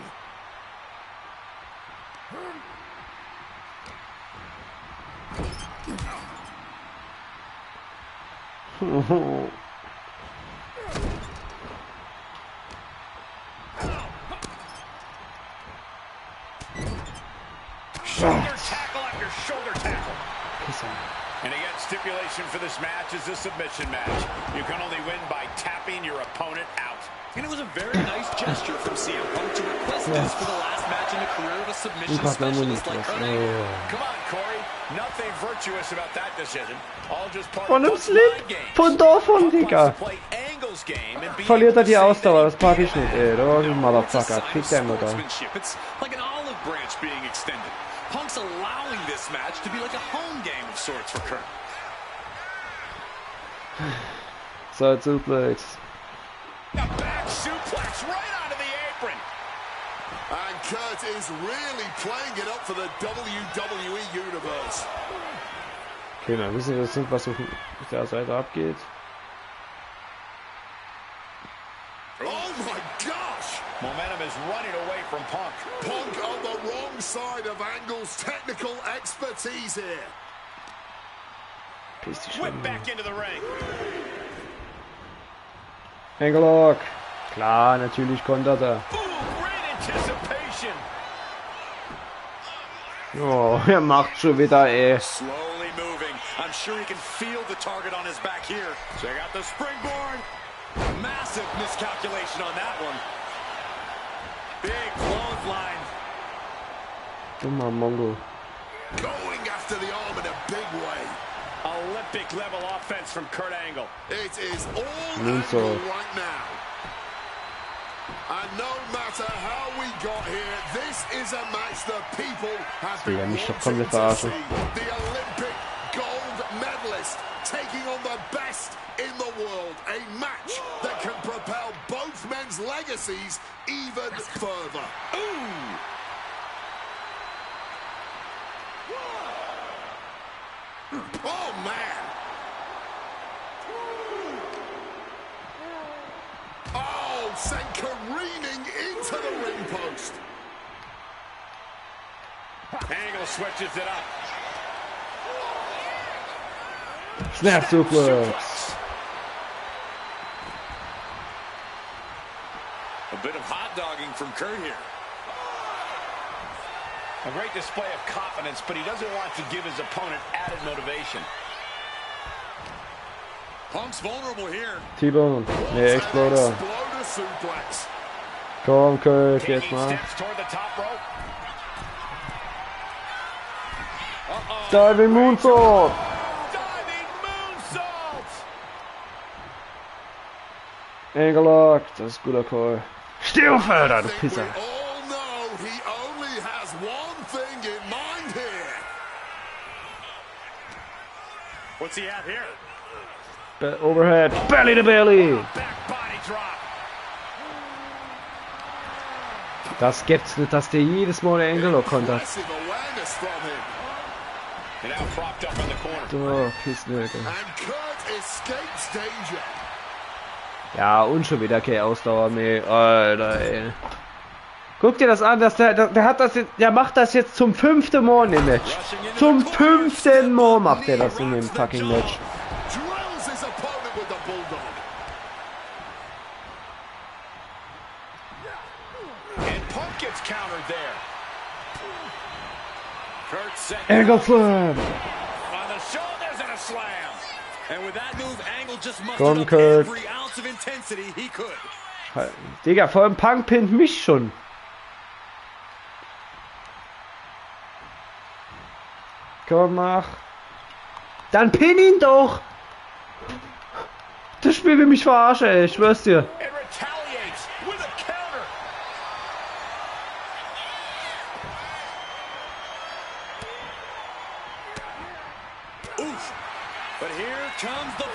Shoulder tackle after shoulder tackle. And again, stipulation for this match is a submission match. You can only win by tapping your opponent out. And it was a very nice gesture from CM Punk to request this for the last match in the career of a submission specialist like Kurt Angle. Come on, Corey. Nothing virtuous about that decision. All just part Von of einem Punk's Slip mind game. von davon, Digga. Play Angle's game and be Verliert er able die to Ausdauer, say das mag ich nicht, ey. Oh, du It's a Motherfucker, sign kriegt of der immer da. sportsmanship. It's like an olive branch being extended. Punk's allowing this match to be like a home game of sorts for Kurt. So, Suplex. a back suplex right onto the apron. And Kurt is really playing it up for the WWE Universe. Okay, dann wissen wir jetzt, was auf der Seite abgeht. Oh my gosh! Momentum is running away from Punk. Punk on the wrong side of Angle's technical expertise here. Piss dich Whip schon. back into the ring. Angle-Lock. Klar, natürlich kontert er. Ooh, great anticipation. Oh, er macht schon wieder, ey. Slowly moving. I'm sure he can feel the target on his back here. Check out the springboard. Massive miscalculation on that one. Big clothesline. Dummer Mongo. Going after the arm in a big way. Olympic level offense from Kurt Angle. It is all Moonsault. Angle right now. And no matter how we got here, this is a match the people have been Ja, mich doch wanting komplett to see. verarschen. The Olympic gold medalist taking on the best in the world. A match that can propel both men's legacies even further. Ooh. Oh, man. Oh, sent careening into the ring post. Angle switches it up. Snap Suplex. A bit of hot dogging from Kurt here. A great display of confidence, but he doesn't want to give his opponent added motivation. Punk's vulnerable here. T-Bone. Nee, Exploder. Exploder suplex. Komm, Kurt, Taking jetzt mal. steps toward the top rope. Diving Moonsault. Diving moonsault. Angle-Lock. Das ist guter Call. Steh auf, Alter, du I think Pisser. we all know he only has one thing in mind here. What's he have here? Overhead. Belly to belly. Back body drop. Das gibt's nicht, dass der jedes Mal den Engel kontert. Impressive awareness from him. And now propped up in the corner. So, Pissnöge. And Kurt escapes danger. Ja, und schon wieder keine Ausdauer mehr. Alter, ey. Guck dir das an, dass der hat das jetzt, der macht das jetzt zum 5. Mal im Match. Zum 5. Mal macht er das in dem fucking Match. Drills his opponent with the bulldog. And Punk gets countered there. Kurt set Angle Slam. on the shoulders and a slam. And with that move, Angle just mustered Komm, up Kurt. every ounce of intensity he could. Digga, vor allem Punk pinnt mich schon. Komm, mach. Dann pin ihn doch. Das Spiel will mich verarschen, ey. Ich schwör's dir. And retaliates with a counter. Oof. But here comes the...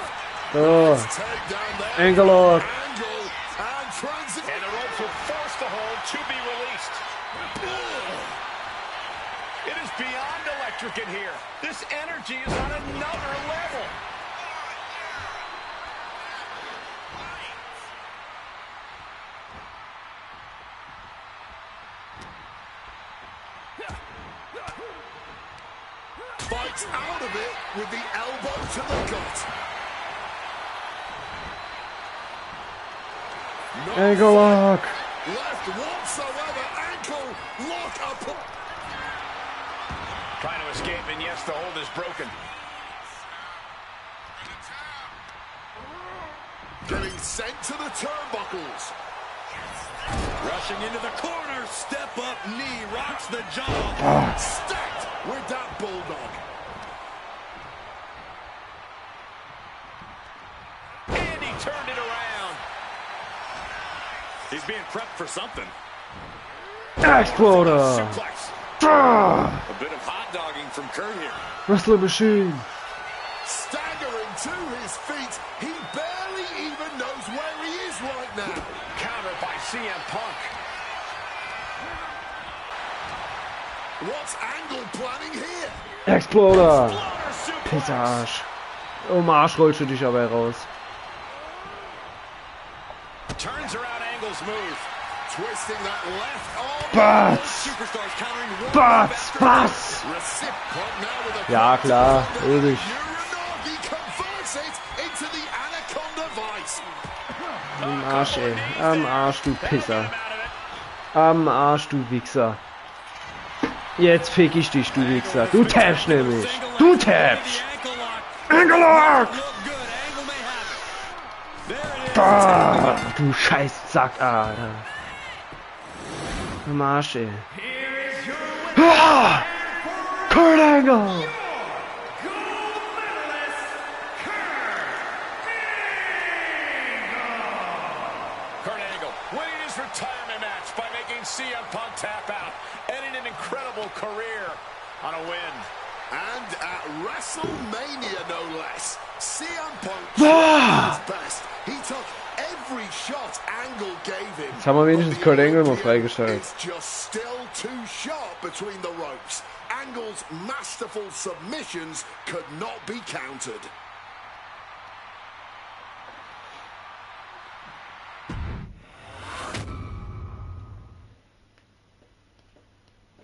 So. Take down there. Angle lock. Angle and transit. And the ropes will force the hold to be released. It is beyond electric in here. This energy is on another level. Fights out of it with the elbow to the gut. No Angle lock. left whatsoever. Ankle lock up. Trying to escape, and yes, the hold is broken. Getting sent to the turnbuckles. Rushing into the corner, step up knee, rocks the jaw. Stacked with that bulldog. And he turned it around. He's being prepped for something. Exploder. Suplex. A bit of hot dogging from Kurt here. Wrestler Machine. Staggering to his feet. He barely even knows where he is right now. Countered by CM Punk. What's Angle planning here? Exploder. Exploder suplex. Pisser Arsch. Um Arsch rollst du dich aber heraus. Turns around Angle's move. Twisting that left arm. Batz. Superstars countering one Batz. move after Batz. Reciprocal now with a Ja, klar. Ewig. Uranagi converts it into the Anaconda Vice. Am Arsch, ey. Am Arsch, du Pisser. Am Arsch, du Wichser. Jetzt fick ich dich, du Wichser. Du tappst nämlich. Du tappst. Angle lock. Ah, du scheiß Sack, Alter. Am Arsch, ey. Ah, Kurt Angle. Kurt Angle winning his retirement match by making CM Punk tap out, ending an incredible career on a win. And at WrestleMania, no less, CM Punk Ah. tried his best. He took every shot Angle gave him. Jetzt haben wir wenigstens Kurt Angle mal freigestellt. It's just still too sharp between the ropes. Angle's masterful submissions could not be countered.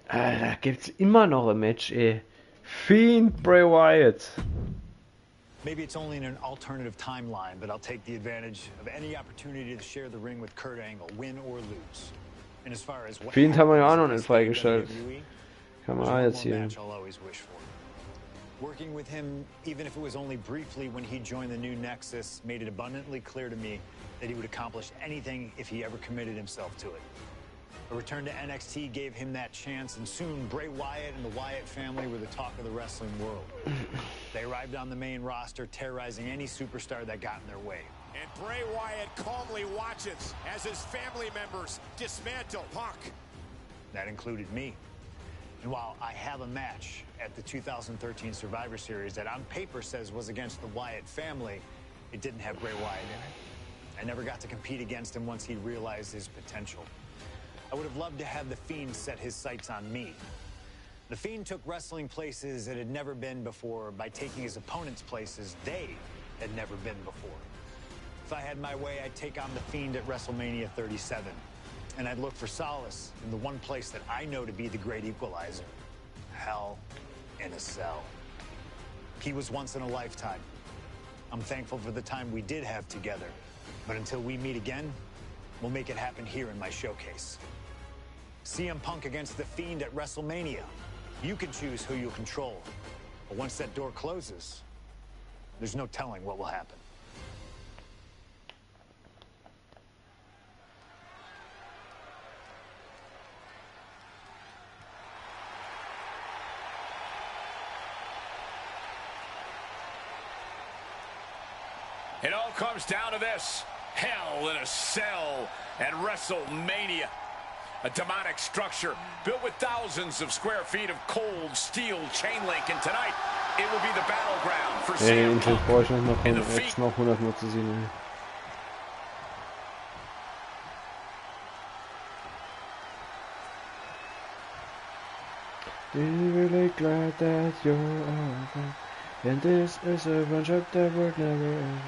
Alter, gibt's immer noch ein Match, ey. Fiend Bray Wyatt. Maybe it's only in an alternative timeline, but I'll take the advantage of any opportunity to share the ring with Kurt Angle, win or lose. And as far as what Fiend haben wir ja auch noch happens nicht freigestellt. in WWE, Kann man there's auch one jetzt more hier. match I'll always wish for. Working with him, even if it was only briefly when he joined the new Nexus, made it abundantly clear to me that he would accomplish anything if he ever committed himself to it. A return to NXT gave him that chance, and soon Bray Wyatt and the Wyatt family were the talk of the wrestling world. They arrived on the main roster, terrorizing any superstar that got in their way. And Bray Wyatt calmly watches as his family members dismantle Punk. That included me. And while I have a match at the 2013 Survivor Series that on paper says was against the Wyatt family, it didn't have Bray Wyatt in it. I never got to compete against him once he realized his potential. I would have loved to have The Fiend set his sights on me. The Fiend took wrestling places it had never been before by taking his opponents places they had never been before. If I had my way, I'd take on The Fiend at WrestleMania 37. And I'd look for solace in the one place that I know to be the great equalizer. Hell in a Cell. He was once in a lifetime. I'm thankful for the time we did have together. But until we meet again, we'll make it happen here in my showcase. CM Punk against The Fiend at WrestleMania. You can choose who you'll control. But once that door closes, there's no telling what will happen. It all comes down to this. Hell in a Cell and WrestleMania. A demonic structure built with thousands of square feet of cold steel chain link. And tonight, it will be the battleground for CM Punk and The Fiend. Noch 100 Mal zu sehen. Do you really glad that you're over? And this is a friendship that would never end.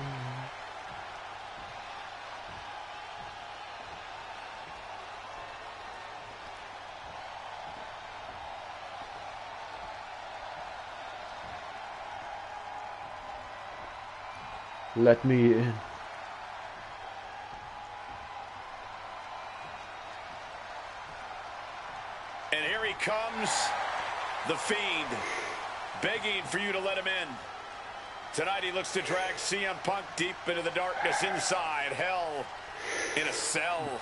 Let me in. And here he comes, The Fiend, begging for you to let him in. Tonight he looks to drag CM Punk deep into the darkness inside Hell in a Cell.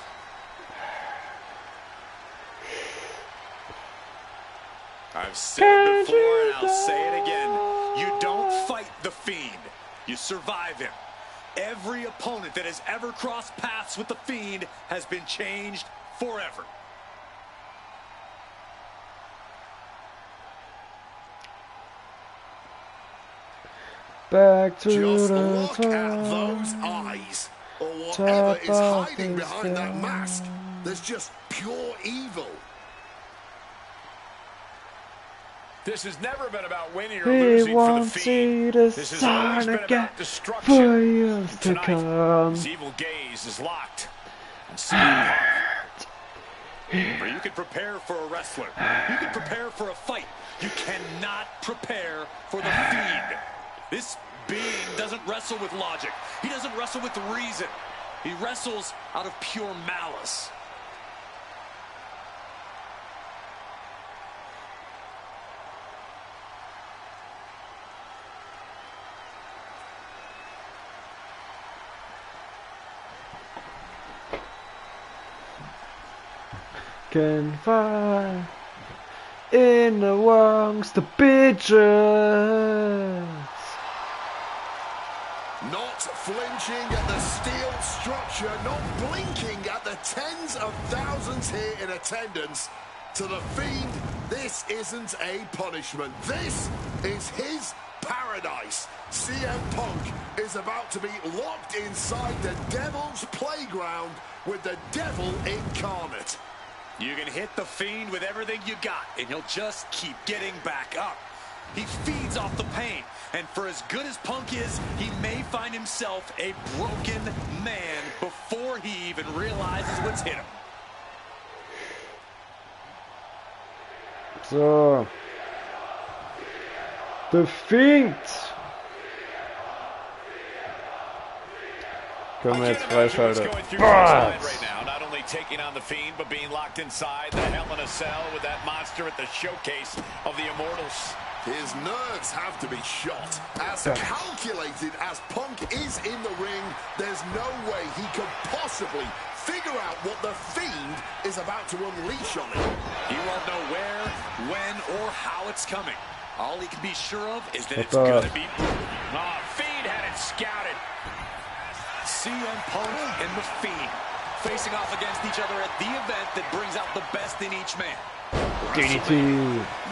I've said it before and I'll say it again. You don't fight The Fiend. You survive him. Every opponent that has ever crossed paths with The Fiend has been changed forever. Back to Just the look top. at those eyes, or whatever is hiding behind that mask. There's just pure evil. This has never been about winning or We losing for The won't Fiend. see the This has always sun been again about destruction. for years to Tonight, come. his evil gaze is locked on CM Punk. Or you can prepare for a wrestler. You can prepare for a fight. You cannot prepare for The Fiend. This being doesn't wrestle with logic. He doesn't wrestle with reason. He wrestles out of pure malice. Can fly in amongst the bitches. Not flinching at the steel structure, not blinking at the tens of thousands here in attendance. To The Fiend, this isn't a punishment. This is his paradise. CM Punk is about to be locked inside the devil's playground with the devil incarnate. You can hit The Fiend with everything you got, and he'll just keep getting back up. He feeds off the pain, and for as good as Punk is, he may find himself a broken man before he even realizes what's hit him. So. The Fiend. Können wir jetzt freischalten. Taking on The Fiend, but being locked inside the Hell in a Cell with that monster at the showcase of the Immortals. His nerves have to be shot. As calculated as Punk is in the ring, there's no way he could possibly figure out what The Fiend is about to unleash on him. He won't know where, when, or how it's coming. All he can be sure of is that it's going to be brutal. Oh, Fiend had it scouted. CM Punk and The Fiend facing off against each other at the event that brings out the best in each man. DDT.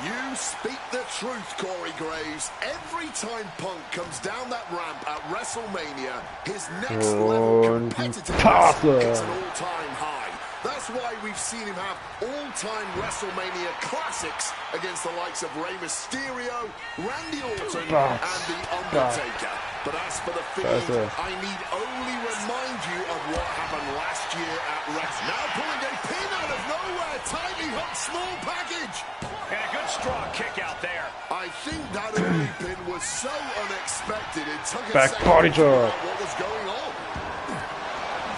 You speak the truth, Corey Graves. Every time Punk comes down that ramp at WrestleMania, his next level competitiveness hits an all-time high. That's why we've seen him have all-time WrestleMania classics against the likes of Rey Mysterio, Randy Orton, and The Undertaker. But as for the Fiend, I need only remind you of what happened last year at Wrestle. Now pulling a pin out of nowhere, tightly hooked small package. And a good strong kick out there. I think that early pin was so unexpected, it took a Back second body to figure drop. out what was going on.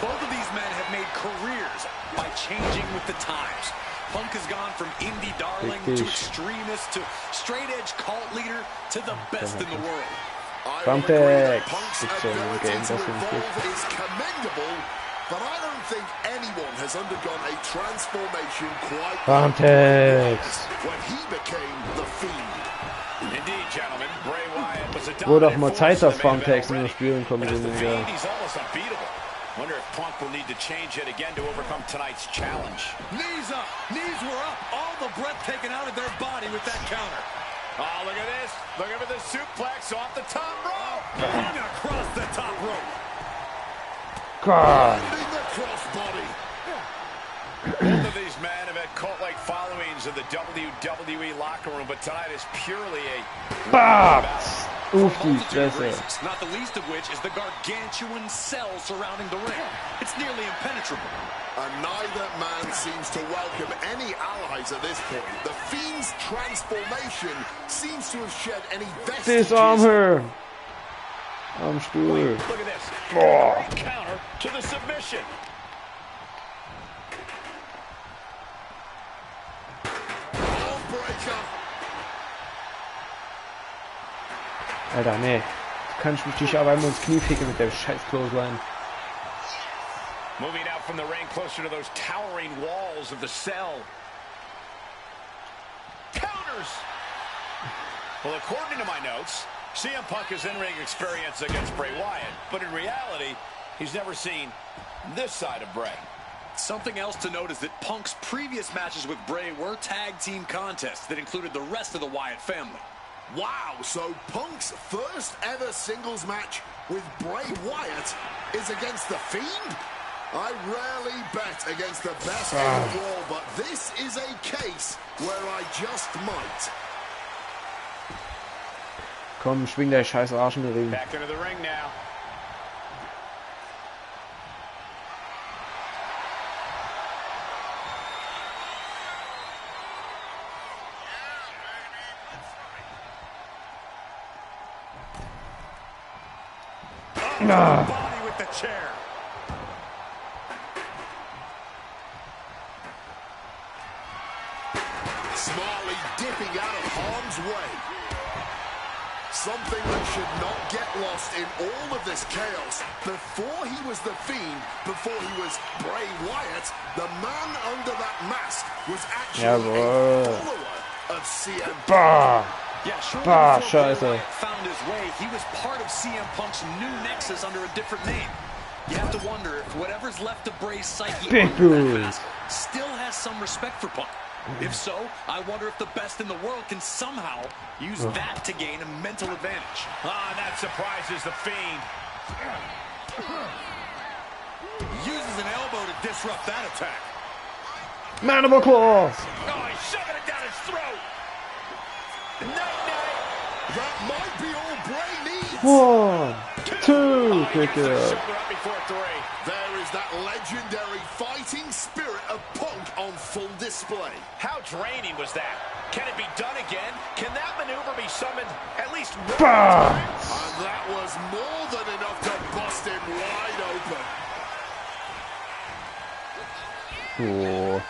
Both of these men have made careers by changing with the times. Punk has gone from indie darling to extremist to straight-edge cult leader to the best in the world. I will agree that Punk's It's a ability game, to that's what it evolve is commendable, but I don't think anyone has undergone a transformation quite like Bray Wyatt when he became the Fiend. Indeed, gentlemen, Bray Wyatt was a Wurde auch dominant mal force Zeit, in dass the main Thumbtacks event in das Spielen kommen already. But as the sind. Fiend, he's almost unbeatable. Wonder if Punk will need to change it again to overcome tonight's challenge. Knees up, knees were up, all the breath taken out of their body with that counter. Oh, look at this. Looking for the suplex off the top rope. Hung across the top rope. God. Landing the crossbody. Both of these men have had cult-like followings in the WWE locker room, but tonight is purely a... Babs! Auf die Multitude of Fresse. reasons, not the least of which is the gargantuan cell surrounding the ring. It's nearly impenetrable. And neither man seems to welcome any allies at this point. The Fiend's transformation seems to have shed any vestiges. Disarm her! Am Stuhl. Look at this. Boah. Great counter to the submission. Breaker. Alter, nee. Du kannst mich dich aber immer ins Knie ficken mit dem scheiß Clothesline. Moving out from the ring closer to those towering walls of the cell. Counters! Well, according to my notes, CM Punk has in-ring experience against Bray Wyatt, but in reality, he's never seen this side of Bray. Something else to note is that Punk's previous matches with Bray were tag team contests that included the rest of the Wyatt family. Wow, so Punk's first ever singles match with Bray Wyatt is against the Fiend? I rarely bet against the best in the world, but this is a case where I just might. Komm, schwing der scheiß Arsch in den Ring. Back into the ring now. Body with the chair. Smartly dipping out of harm's way. Something that should not get lost in all of this chaos. Before he was the Fiend, before he was Bray Wyatt, the man under that mask was actually a follower of CM Punk. Bah! Yeah, shortly Bah, before Bray scheiße. Wyatt found his way, he was part of CM Punk's new nexus under a different name. You have to wonder if whatever's left of Bray's psyche Big under that boy. mask still has some respect for Punk. If so, I wonder if the best in the world can somehow use that to gain a mental advantage. Ah, that surprises the Fiend. Uses an elbow to disrupt that attack. Mandible claws! Oh, he's shoving it down his throat. Night-night. That might be all Bray needs. 1, 2, kick Gets the it. shoulder up before 3. There is that legendary fighting spirit of Punk on full display. How draining was that? Can it be done again? Can that maneuver be summoned at least one Bah! time? And that was more than enough to bust him wide open. Oh.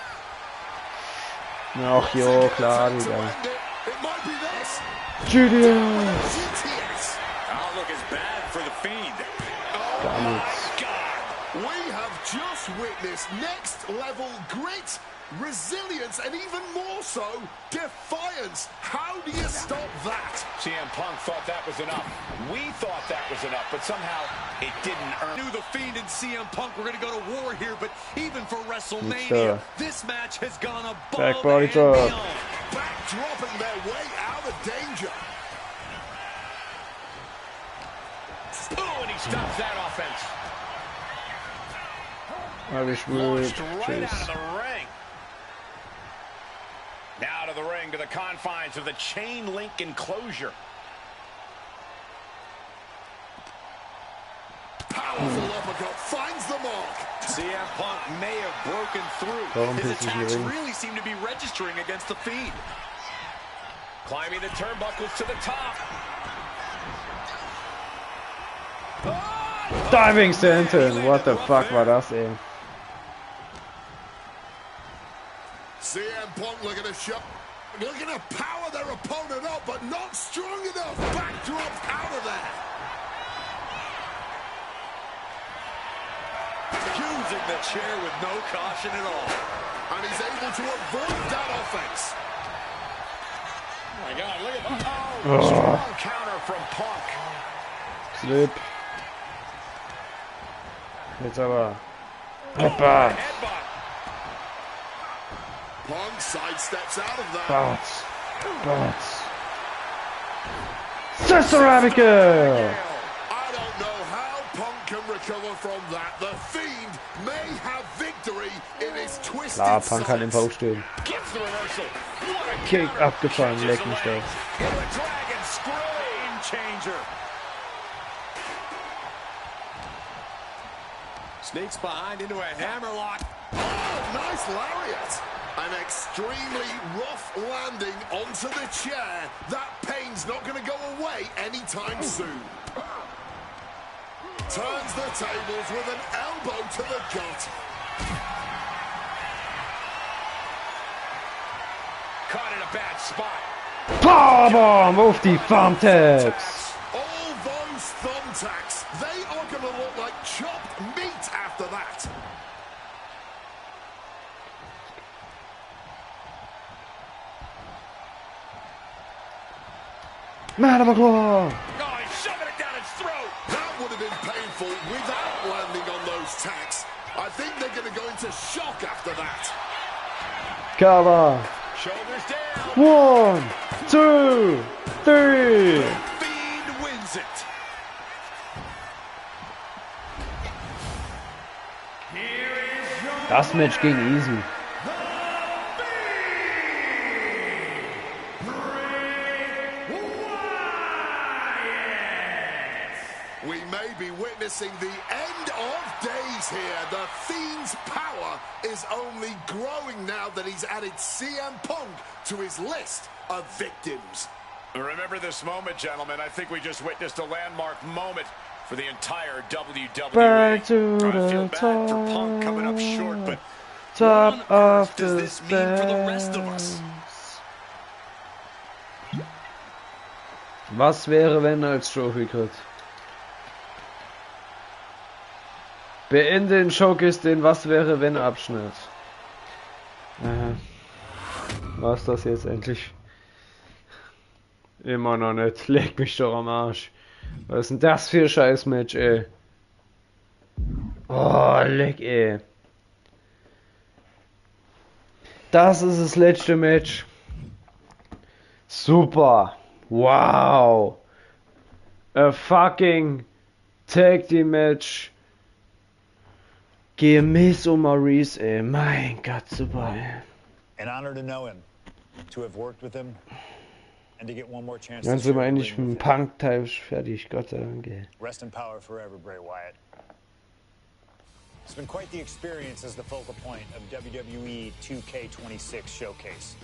Ach jo, klar, To Digga. end it, it might be this. Julius! GTS. Outlook is bad for the Fiend. Gar nichts. We have just witnessed next level grit, resilience, and even more so, defiance. How do you stop that? CM Punk thought that was enough. We thought that was enough, but somehow it didn't earn. Knew the Fiend and CM Punk were going to go to war here, but even for It's, WrestleMania, this match has gone above back body and drop. beyond. Backdropping their way out of danger. Oh, and he stops that offense. Alles gut. Launched right Tschüss. out of the ring. Now to the ring, to the confines of the chain link enclosure. Powerful uppercut finds the mark. CM Punk may have broken through. Warum His pisst sich attacks hier ring? really seem to be registering against the Fiend. Climbing the turnbuckles to the top. Diving Senton. What the fuck war das, ey? CM Punk looking to show, looking to power their opponent up, but not strong enough. Backdrop out of there. Using the chair with no caution at all. And he's able to avoid that offense. Oh my God, look at that. Oh, strong counter from Punk. Slip. Jetzt aber. Headbutt. Headbutt. Punk sidesteps out of that. Butts. Butts. Sister Abigail! I don't know how Punk can recover from that. The Fiend may have victory in his twisted Klar, Punk kann im sights. Bauch stehen. Gets the reversal. What a Kick counter. abgefangen, Changes leck mich the leg. doch. The Dragon Screw. Game changer. Sneaks behind into a hammerlock. Oh, nice lariat. An extremely rough landing onto the chair. That pain's not going to go away anytime soon. Turns the tables with an elbow to the gut. Caught in a bad spot. Powerbomb auf die Thumbtacks. All those thumbtacks, they are going to look like chopped meat after that. Manabagor! Oh, he's shoving it down his throat. That would have been painful without landing on those tacks. I think they're going to go into shock after that. Cover. Shoulders down. 1, 2, 3. Fiend wins it. Das Match ging easy. We may be witnessing the end of days here. The Fiend's power is only growing now that he's added CM Punk to his list of victims. Remember this moment, gentlemen. I think we just witnessed a landmark moment for the entire WWE. Back to I feel the bad for Punk coming up short, but top what on of earth does the this mean for the rest of us? Was wäre, wenn als Trophy kriegt? Beende den Showcase den Was wäre, wenn Abschnitt. Was das jetzt endlich? Immer noch nicht. Leg mich doch am Arsch. Was ist denn das für ein Scheiß-Match, ey? Oh, leck, ey. Das ist das letzte Match. Super. Wow. A fucking Tag Team Match. Miss und Maurice, ey. Mein Gott, super, ey. An honor to know him, to have worked with him, and to get one more chance Dann to sind wir share the endlich ring mit dem with him. Punk-Teil fertig, Gott sei Dank, ey. Rest in power forever, Bray Wyatt. It's been quite the experience as the focal point of WWE 2K26 Showcase.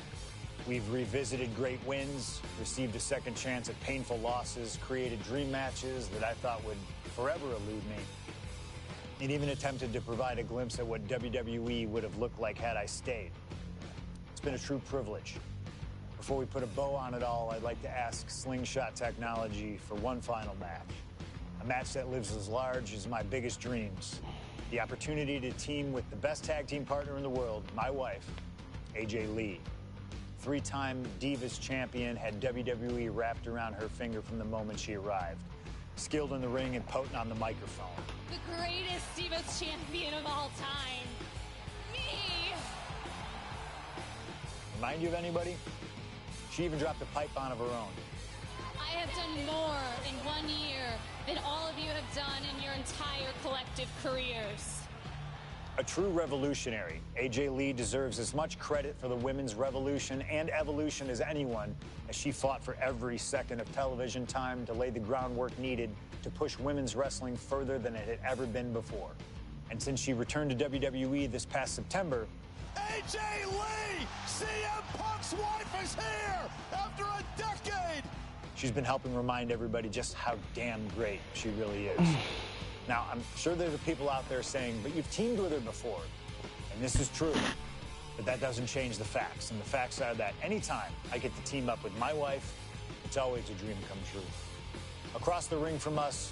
We've revisited great wins, received a second chance at painful losses, created dream matches that I thought would forever elude me, and even attempted to provide a glimpse at what WWE would have looked like had I stayed. It's been a true privilege. Before we put a bow on it all, I'd like to ask Slingshot Technology for one final match. A match that lives as large as my biggest dreams. The opportunity to team with the best tag team partner in the world, my wife, AJ Lee. Three-time Divas champion, had WWE wrapped around her finger from the moment she arrived. Skilled in the ring and potent on the microphone. The greatest Divas champion of all time. Me! Remind you of anybody? She even dropped a pipe on of her own. I have done more in 1 year than all of you have done in your entire collective careers. A true revolutionary, AJ Lee deserves as much credit for the women's revolution and evolution as anyone, as she fought for every second of television time to lay the groundwork needed to push women's wrestling further than it had ever been before. And since she returned to WWE this past September, AJ Lee, CM Punk's wife, is here after a decade. She's been helping remind everybody just how damn great she really is. Now, I'm sure there are people out there saying, but you've teamed with her before. And this is true. But that doesn't change the facts. And the facts are that anytime I get to team up with my wife, it's always a dream come true. Across the ring from us,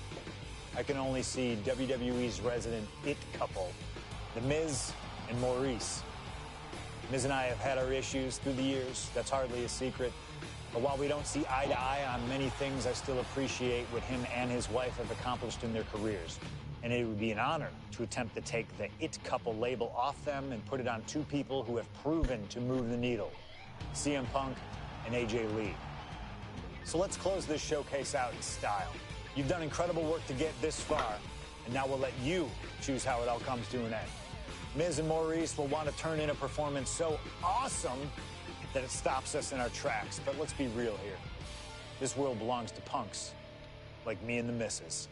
I can only see WWE's resident it couple, The Miz and Maurice. Miz and I have had our issues through the years. That's hardly a secret. But while we don't see eye to eye on many things, I still appreciate what him and his wife have accomplished in their careers. And it would be an honor to attempt to take the it couple label off them and put it on two people who have proven to move the needle, CM Punk and AJ Lee. So let's close this showcase out in style. You've done incredible work to get this far, and now we'll let you choose how it all comes to an end. Miz and Maurice will want to turn in a performance so awesome that it stops us in our tracks. But let's be real here. This world belongs to punks like me and the missus.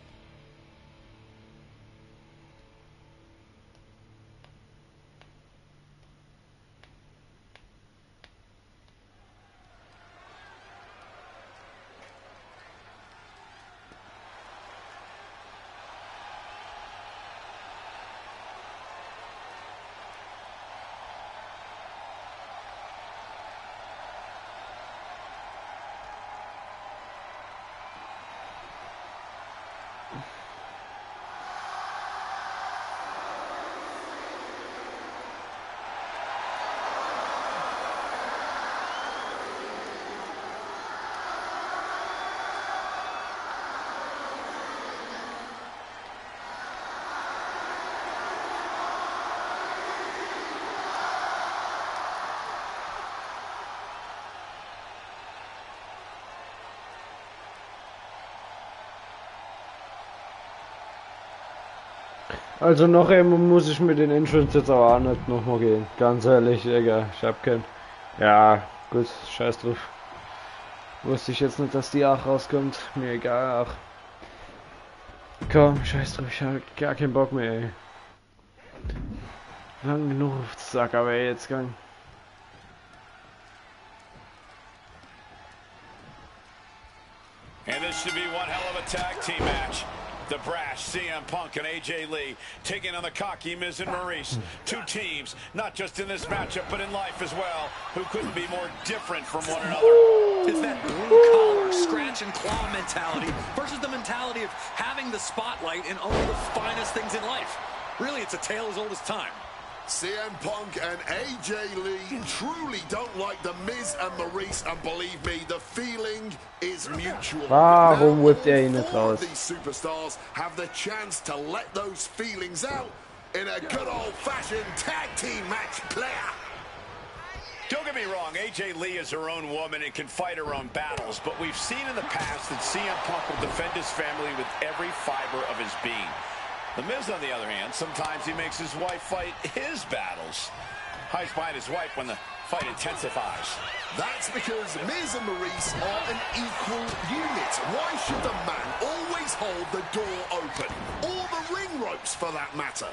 Also noch einmal muss ich mit den Entrance jetzt aber auch nicht nochmal gehen. Ganz ehrlich, Digga, ich hab keinen. Ja, gut, scheiß drauf. Wusste ich jetzt nicht, dass die 8 rauskommt. Mir egal, ach. Komm, scheiß drauf, ich hab gar keinen Bock mehr, ey. Lang genug auf den Sack, aber ey, jetzt gang. And this should be one hell of a tag team match. The brash CM Punk and AJ Lee taking on the cocky Miz and Maurice. Two teams, not just in this matchup, but in life as well, who couldn't be more different from one another. It's that blue-collar, scratch-and-claw mentality versus the mentality of having the spotlight in only the finest things in life. Really, it's a tale as old as time. CM Punk and AJ Lee truly don't like the Miz and Maurice, and believe me, the feeling is mutual. Warum whippt ihn nicht raus? These superstars have the chance to let those feelings out in a good old-fashioned tag team match player. Don't get me wrong, AJ Lee is her own woman and can fight her own battles, but we've seen in the past that CM Punk will defend his family with every fiber of his being. The Miz, on the other hand, sometimes he makes his wife fight his battles. Hides behind his wife when the fight intensifies. That's because Miz and Maurice are an equal unit. Why should the man always hold the door open? Or the ring ropes, for that matter?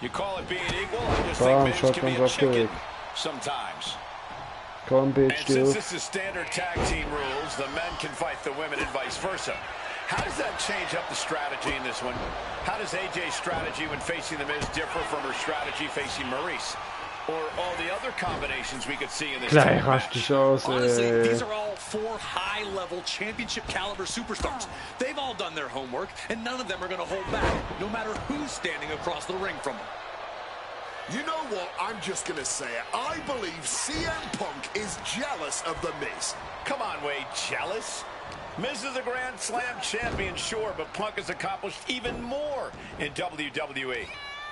You call it being equal? I just think Miz can be a chicken sometimes. Komm, And bitch, since du. this is standard tag team rules, the men can fight the women and vice versa. How does that change up the strategy in this one? How does AJ's strategy when facing the Miz differ from her strategy facing Maurice? Or all the other combinations we could see in this Gleich rasch dich aus, Honestly, these are all 4 high-level championship-caliber superstars. They've all done their homework, and none of them are going to hold back, no matter who's standing across the ring from them. You know what? I'm just going to say it. I believe CM Punk is jealous of The Miz. Come on, Wade, jealous? Miz is a Grand Slam champion, sure, but Punk has accomplished even more in WWE.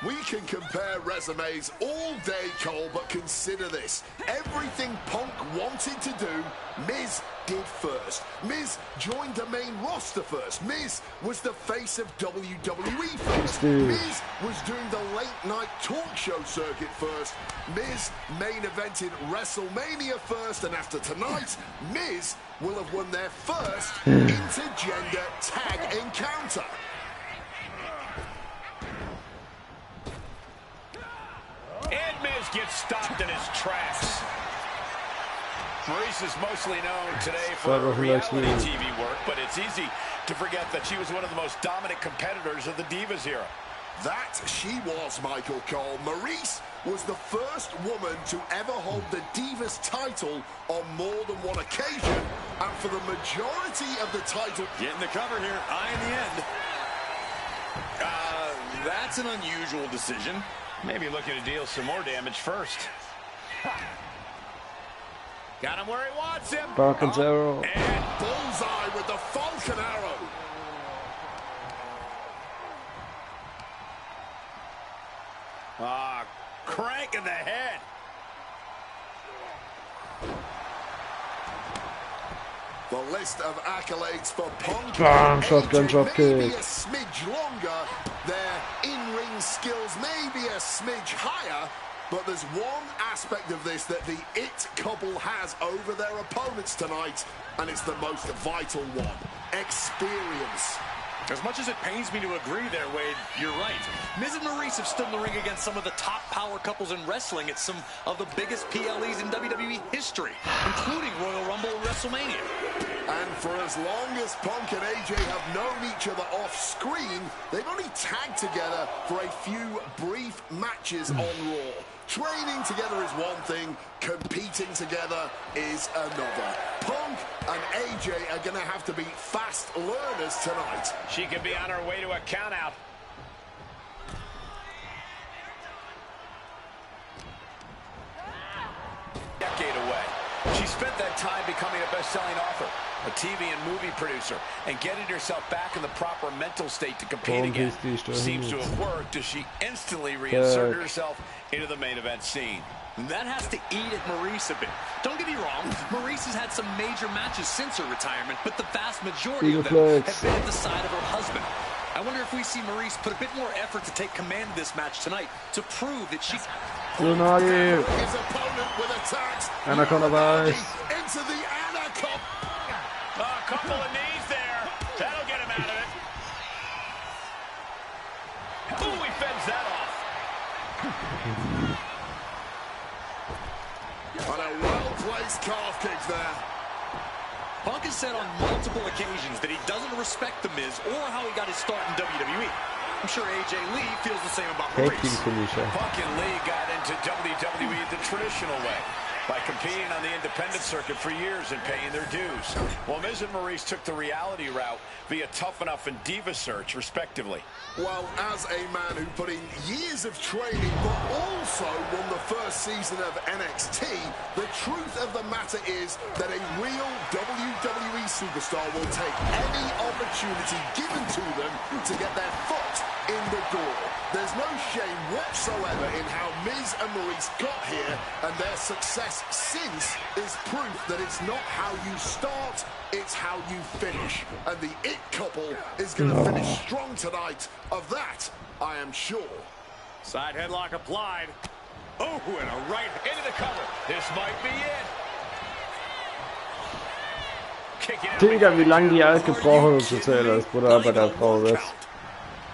We can compare resumes all day, Cole, but consider this. Everything Punk wanted to do, Miz did first. Miz joined the main roster first. Miz was the face of WWE first. Miz was doing the late-night talk show circuit first. Miz main evented WrestleMania first, and after tonight, Miz will have won their first intergender tag encounter. And Miz gets stopped in his tracks. Maurice is mostly known today for her reality TV work, but it's easy to forget that she was one of the most dominant competitors of the Divas era. That she was, Michael Cole. Maurice was the first woman to ever hold the Divas title on more than one occasion, and for the majority of the title... Getting the cover here, eye in the end. That's an unusual decision. Maybe looking to deal some more damage first. Got him where he wants him. Falcon's arrow. And bullseye with the Falcon arrow. Crank in the head. The list of accolades for Punk. Bam, shotgun drop maybe kick. a smidge longer. Their in-ring skills may be a smidge higher, but there's one aspect of this that the It couple has over their opponents tonight, and it's the most vital one: experience. As much as it pains me to agree there, Wade, you're right. Miz and Maurice have stood in the ring against some of the top power couples in wrestling at some of the biggest PLEs in WWE history, including Royal Rumble and WrestleMania. And for as long as Punk and AJ have known each other off screen, they've only tagged together for a few brief matches on Raw. Training together is one thing, competing together is another. Punk and AJ are going to have to be fast learners tonight. She could be on her way to a countout. Decade away. She spent that time becoming a best-selling author, a TV and movie producer, and getting herself back in the proper mental state to compete again. Seems to have worked as she instantly reinserted herself into the main event scene. That has to eat at Maurice a bit. Don't get me wrong, Maurice has had some major matches since her retirement, but the vast majority of them have been at the side of her husband. I wonder if we see Maurice put a bit more effort to take command of this match tonight to prove that she's... His opponent with attacks. Anaconda Vice. Into the Anaconda. A couple of knees there. That'll get him out of it. Ooh, he fends that off. On a well-placed calf kick there. Punk has said on multiple occasions that he doesn't respect The Miz or how he got his start in WWE. I'm sure AJ Lee feels the same about Maurice. Punk and Lee got into WWE the traditional way, by competing on the independent circuit for years and paying their dues, while Miz and Maurice took the reality route via Tough Enough and Diva Search, respectively. Well, as a man who put in years of training, but also won the first season of NXT, the truth of the matter is that a real WWE superstar will take any opportunity given to them to get their foot in the door. There's no shame whatsoever in how Miz and Maurice got here, and their success since is proof that it's not how you start, it's how you finish. And the It couple is going to finish strong tonight. Of that, I am sure. Side headlock applied. Oh, and a right into the cover. This might be it. Digga, wie lange die alt gebraucht haben zu zählen, das Bruder bei der Frau ist.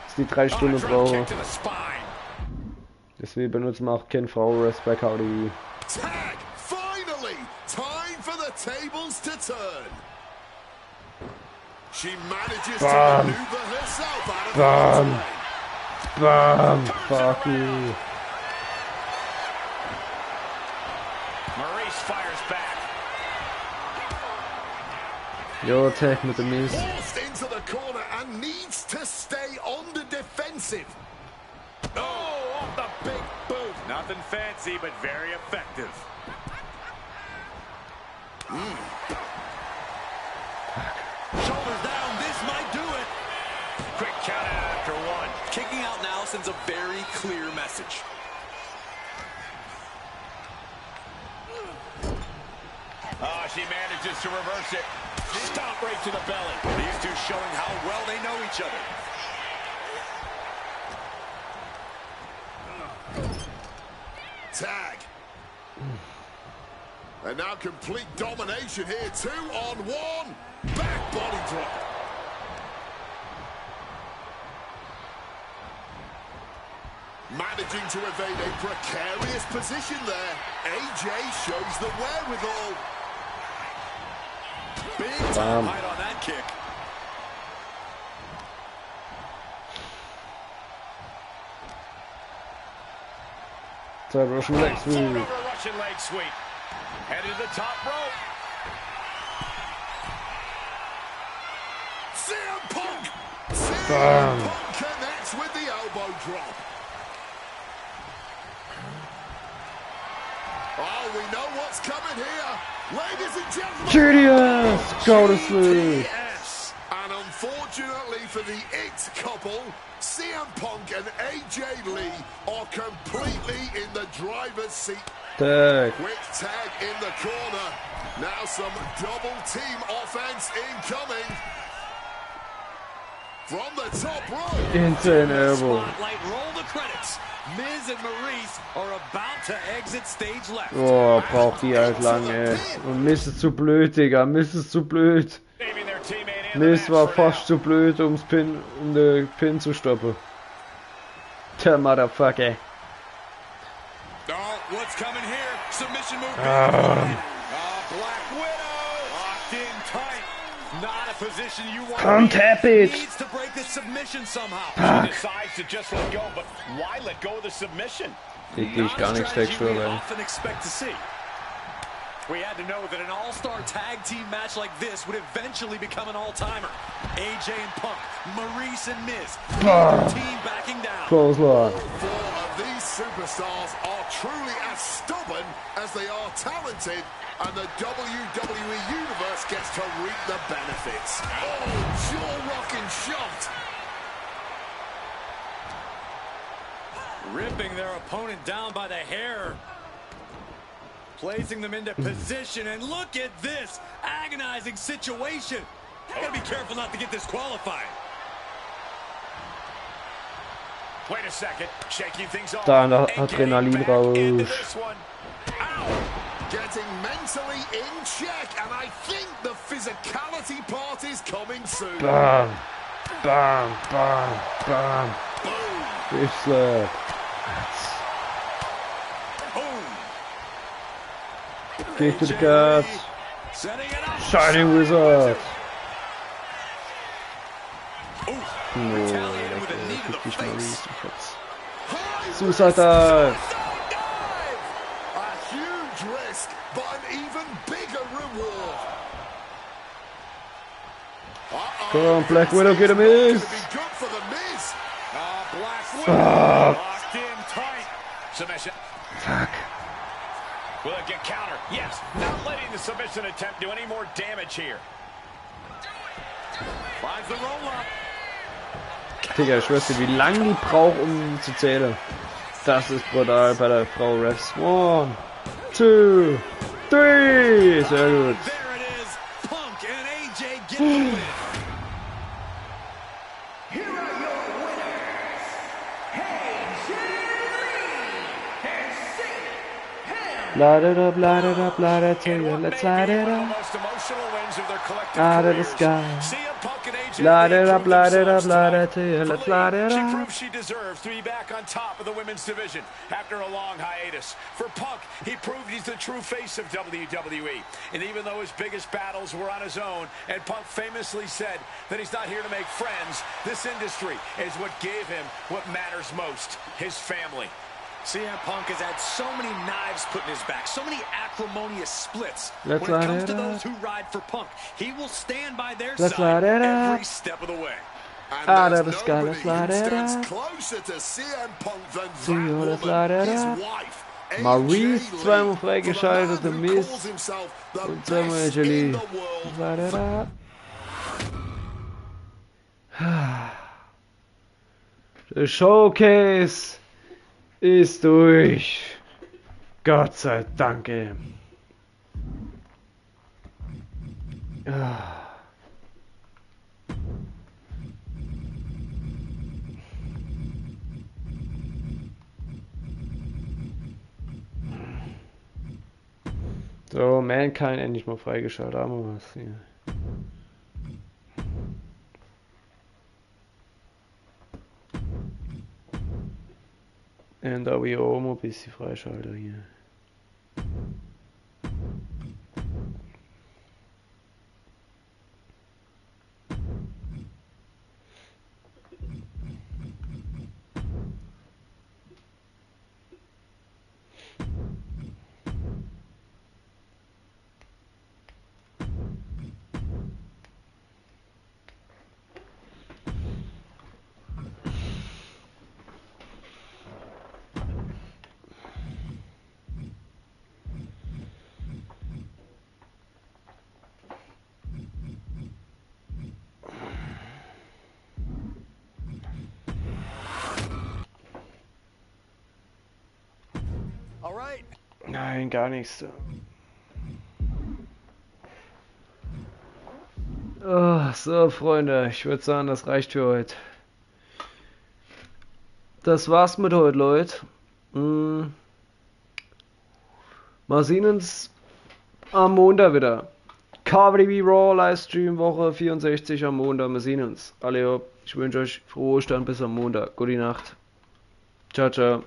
Dass die 3 Stunden brauchen. Deswegen benutzen wir auch keine Frau Respect Audi. Tag! Finally! Time for the tables to turn. She manages to maneuver herself out of the way. Bam! Fuck you. Maurice fires back. Yo, attack mit dem Miz. Forced into the corner and needs to stay on the defensive. Oh, off the big boot. Nothing fancy, but very effective. Shoulders down, this might do it. Quick count out after one. Kicking out now sends a very clear message. Oh, she manages to reverse it. Stomp right to the belly. These two showing how well they know each other. Tag. And now complete domination here. 2-on-1. Back body drop. Managing to evade a precarious position there. AJ shows the wherewithal. Big time height on that kick. Third Russian leg sweep. Russian leg sweep. Headed to the top rope. CM Punk. CM Punk connects with the elbow drop. Oh, we know what's coming here. Ladies and gentlemen. GDS. Go to sleep. GDS. And unfortunately for the It couple, CM Punk and AJ Lee are completely in the driver's seat. Tag. Quick tag in the corner. Now some double team offense incoming. From the top rope. Insane elbow. Spotlight, roll the credits. Miz and Maurice are about to exit stage left. Oh, braucht die halt lang, ey. Und Miz ist zu blöd, Digga. Miz ist zu blöd. Miz war fast zu blöd, um den Pin zu stoppen. Der Motherfucker. Oh, what's coming here? Submission move. Black Widow locked in tight. Not a position you want. Come tap it. Needs to break the submission somehow. She decides to just let go, but why let go of the submission? Die ich gar nichts textuell, ey. Often expect to see. We had to know that an all-star tag team match like this would eventually become an all-timer. AJ and Punk, Maurice and Miz, neither team backing down. Clothesline. Four of these superstars are truly as stubborn as they are talented, and the WWE Universe gets to reap the benefits. Oh, jaw-rocking shot. Ripping their opponent down by the hair. Placing them into position, and look at this agonizing situation. I gotta be careful not to get disqualified. Wait a second, shaking things off. Da Adrenalin raus. Getting mentally in check, and I think the physicality part is coming soon. Bam. Bam. Bam. Bam. Boom. Ich slap. Kick to the guts. Shining Wizard. No, fick dich mal nicht. Suicide Dive. A huge risk, but an even bigger reward. Come on, Black Widow, get a miss. Locked in tight. Submission. Fuck. Will it get counter? Yes. Not letting the submission attempt do any more damage here. Finds the roll up. Digga, ich schwör's dir, wie lange die braucht, um zu zählen. Das ist brutal bei der Frau Refs. 1, 2, 3. Sehr gut. There it is. Punk and AJ get the win. Here are your winners, AJ Lee and CM. Light it up, light it up, light it to you. Let's light it up. Out of the sky. Light it up, light it up, light it to you. Let's light it She up. proves she deserves to be back on top of the women's division after a long hiatus. For Punk, he proved he's the true face of WWE. And even though his biggest battles were on his own, and Punk famously said that he's not here to make friends, this industry is what gave him what matters most, his family. CM Punk has had so many knives put in his back, so many acrimonious splits. Let's when it light comes it to up. those who ride for Punk, he will stand by their Let's side light it up. every step of the way. And Out there's of the sky, let's light nobody it who up. stands closer to CM Punk than See you, that let's woman, light it his up. wife, Maurice, AJ zweimal Lee, freigeschaltet, for the man der who Miz. calls himself the Und zweimal best AJ Lee. in the world. Let's light it up. Der Showcase ist durch. Gott sei Dank. Ah. So, Mankind endlich mal freigeschaltet. Haben wir was hier. NWO mal ein bisschen freischalten hier. Nein, gar nichts. Oh, so, Freunde, ich würde sagen, das reicht für heute. Das war's mit heute, Leute. Mal sehen uns am Montag wieder. KWB Raw Livestream Woche 64 am Montag. Wir sehen uns. Alle, ich wünsche euch frohe Ostern bis am Montag. Gute Nacht. Ciao, ciao.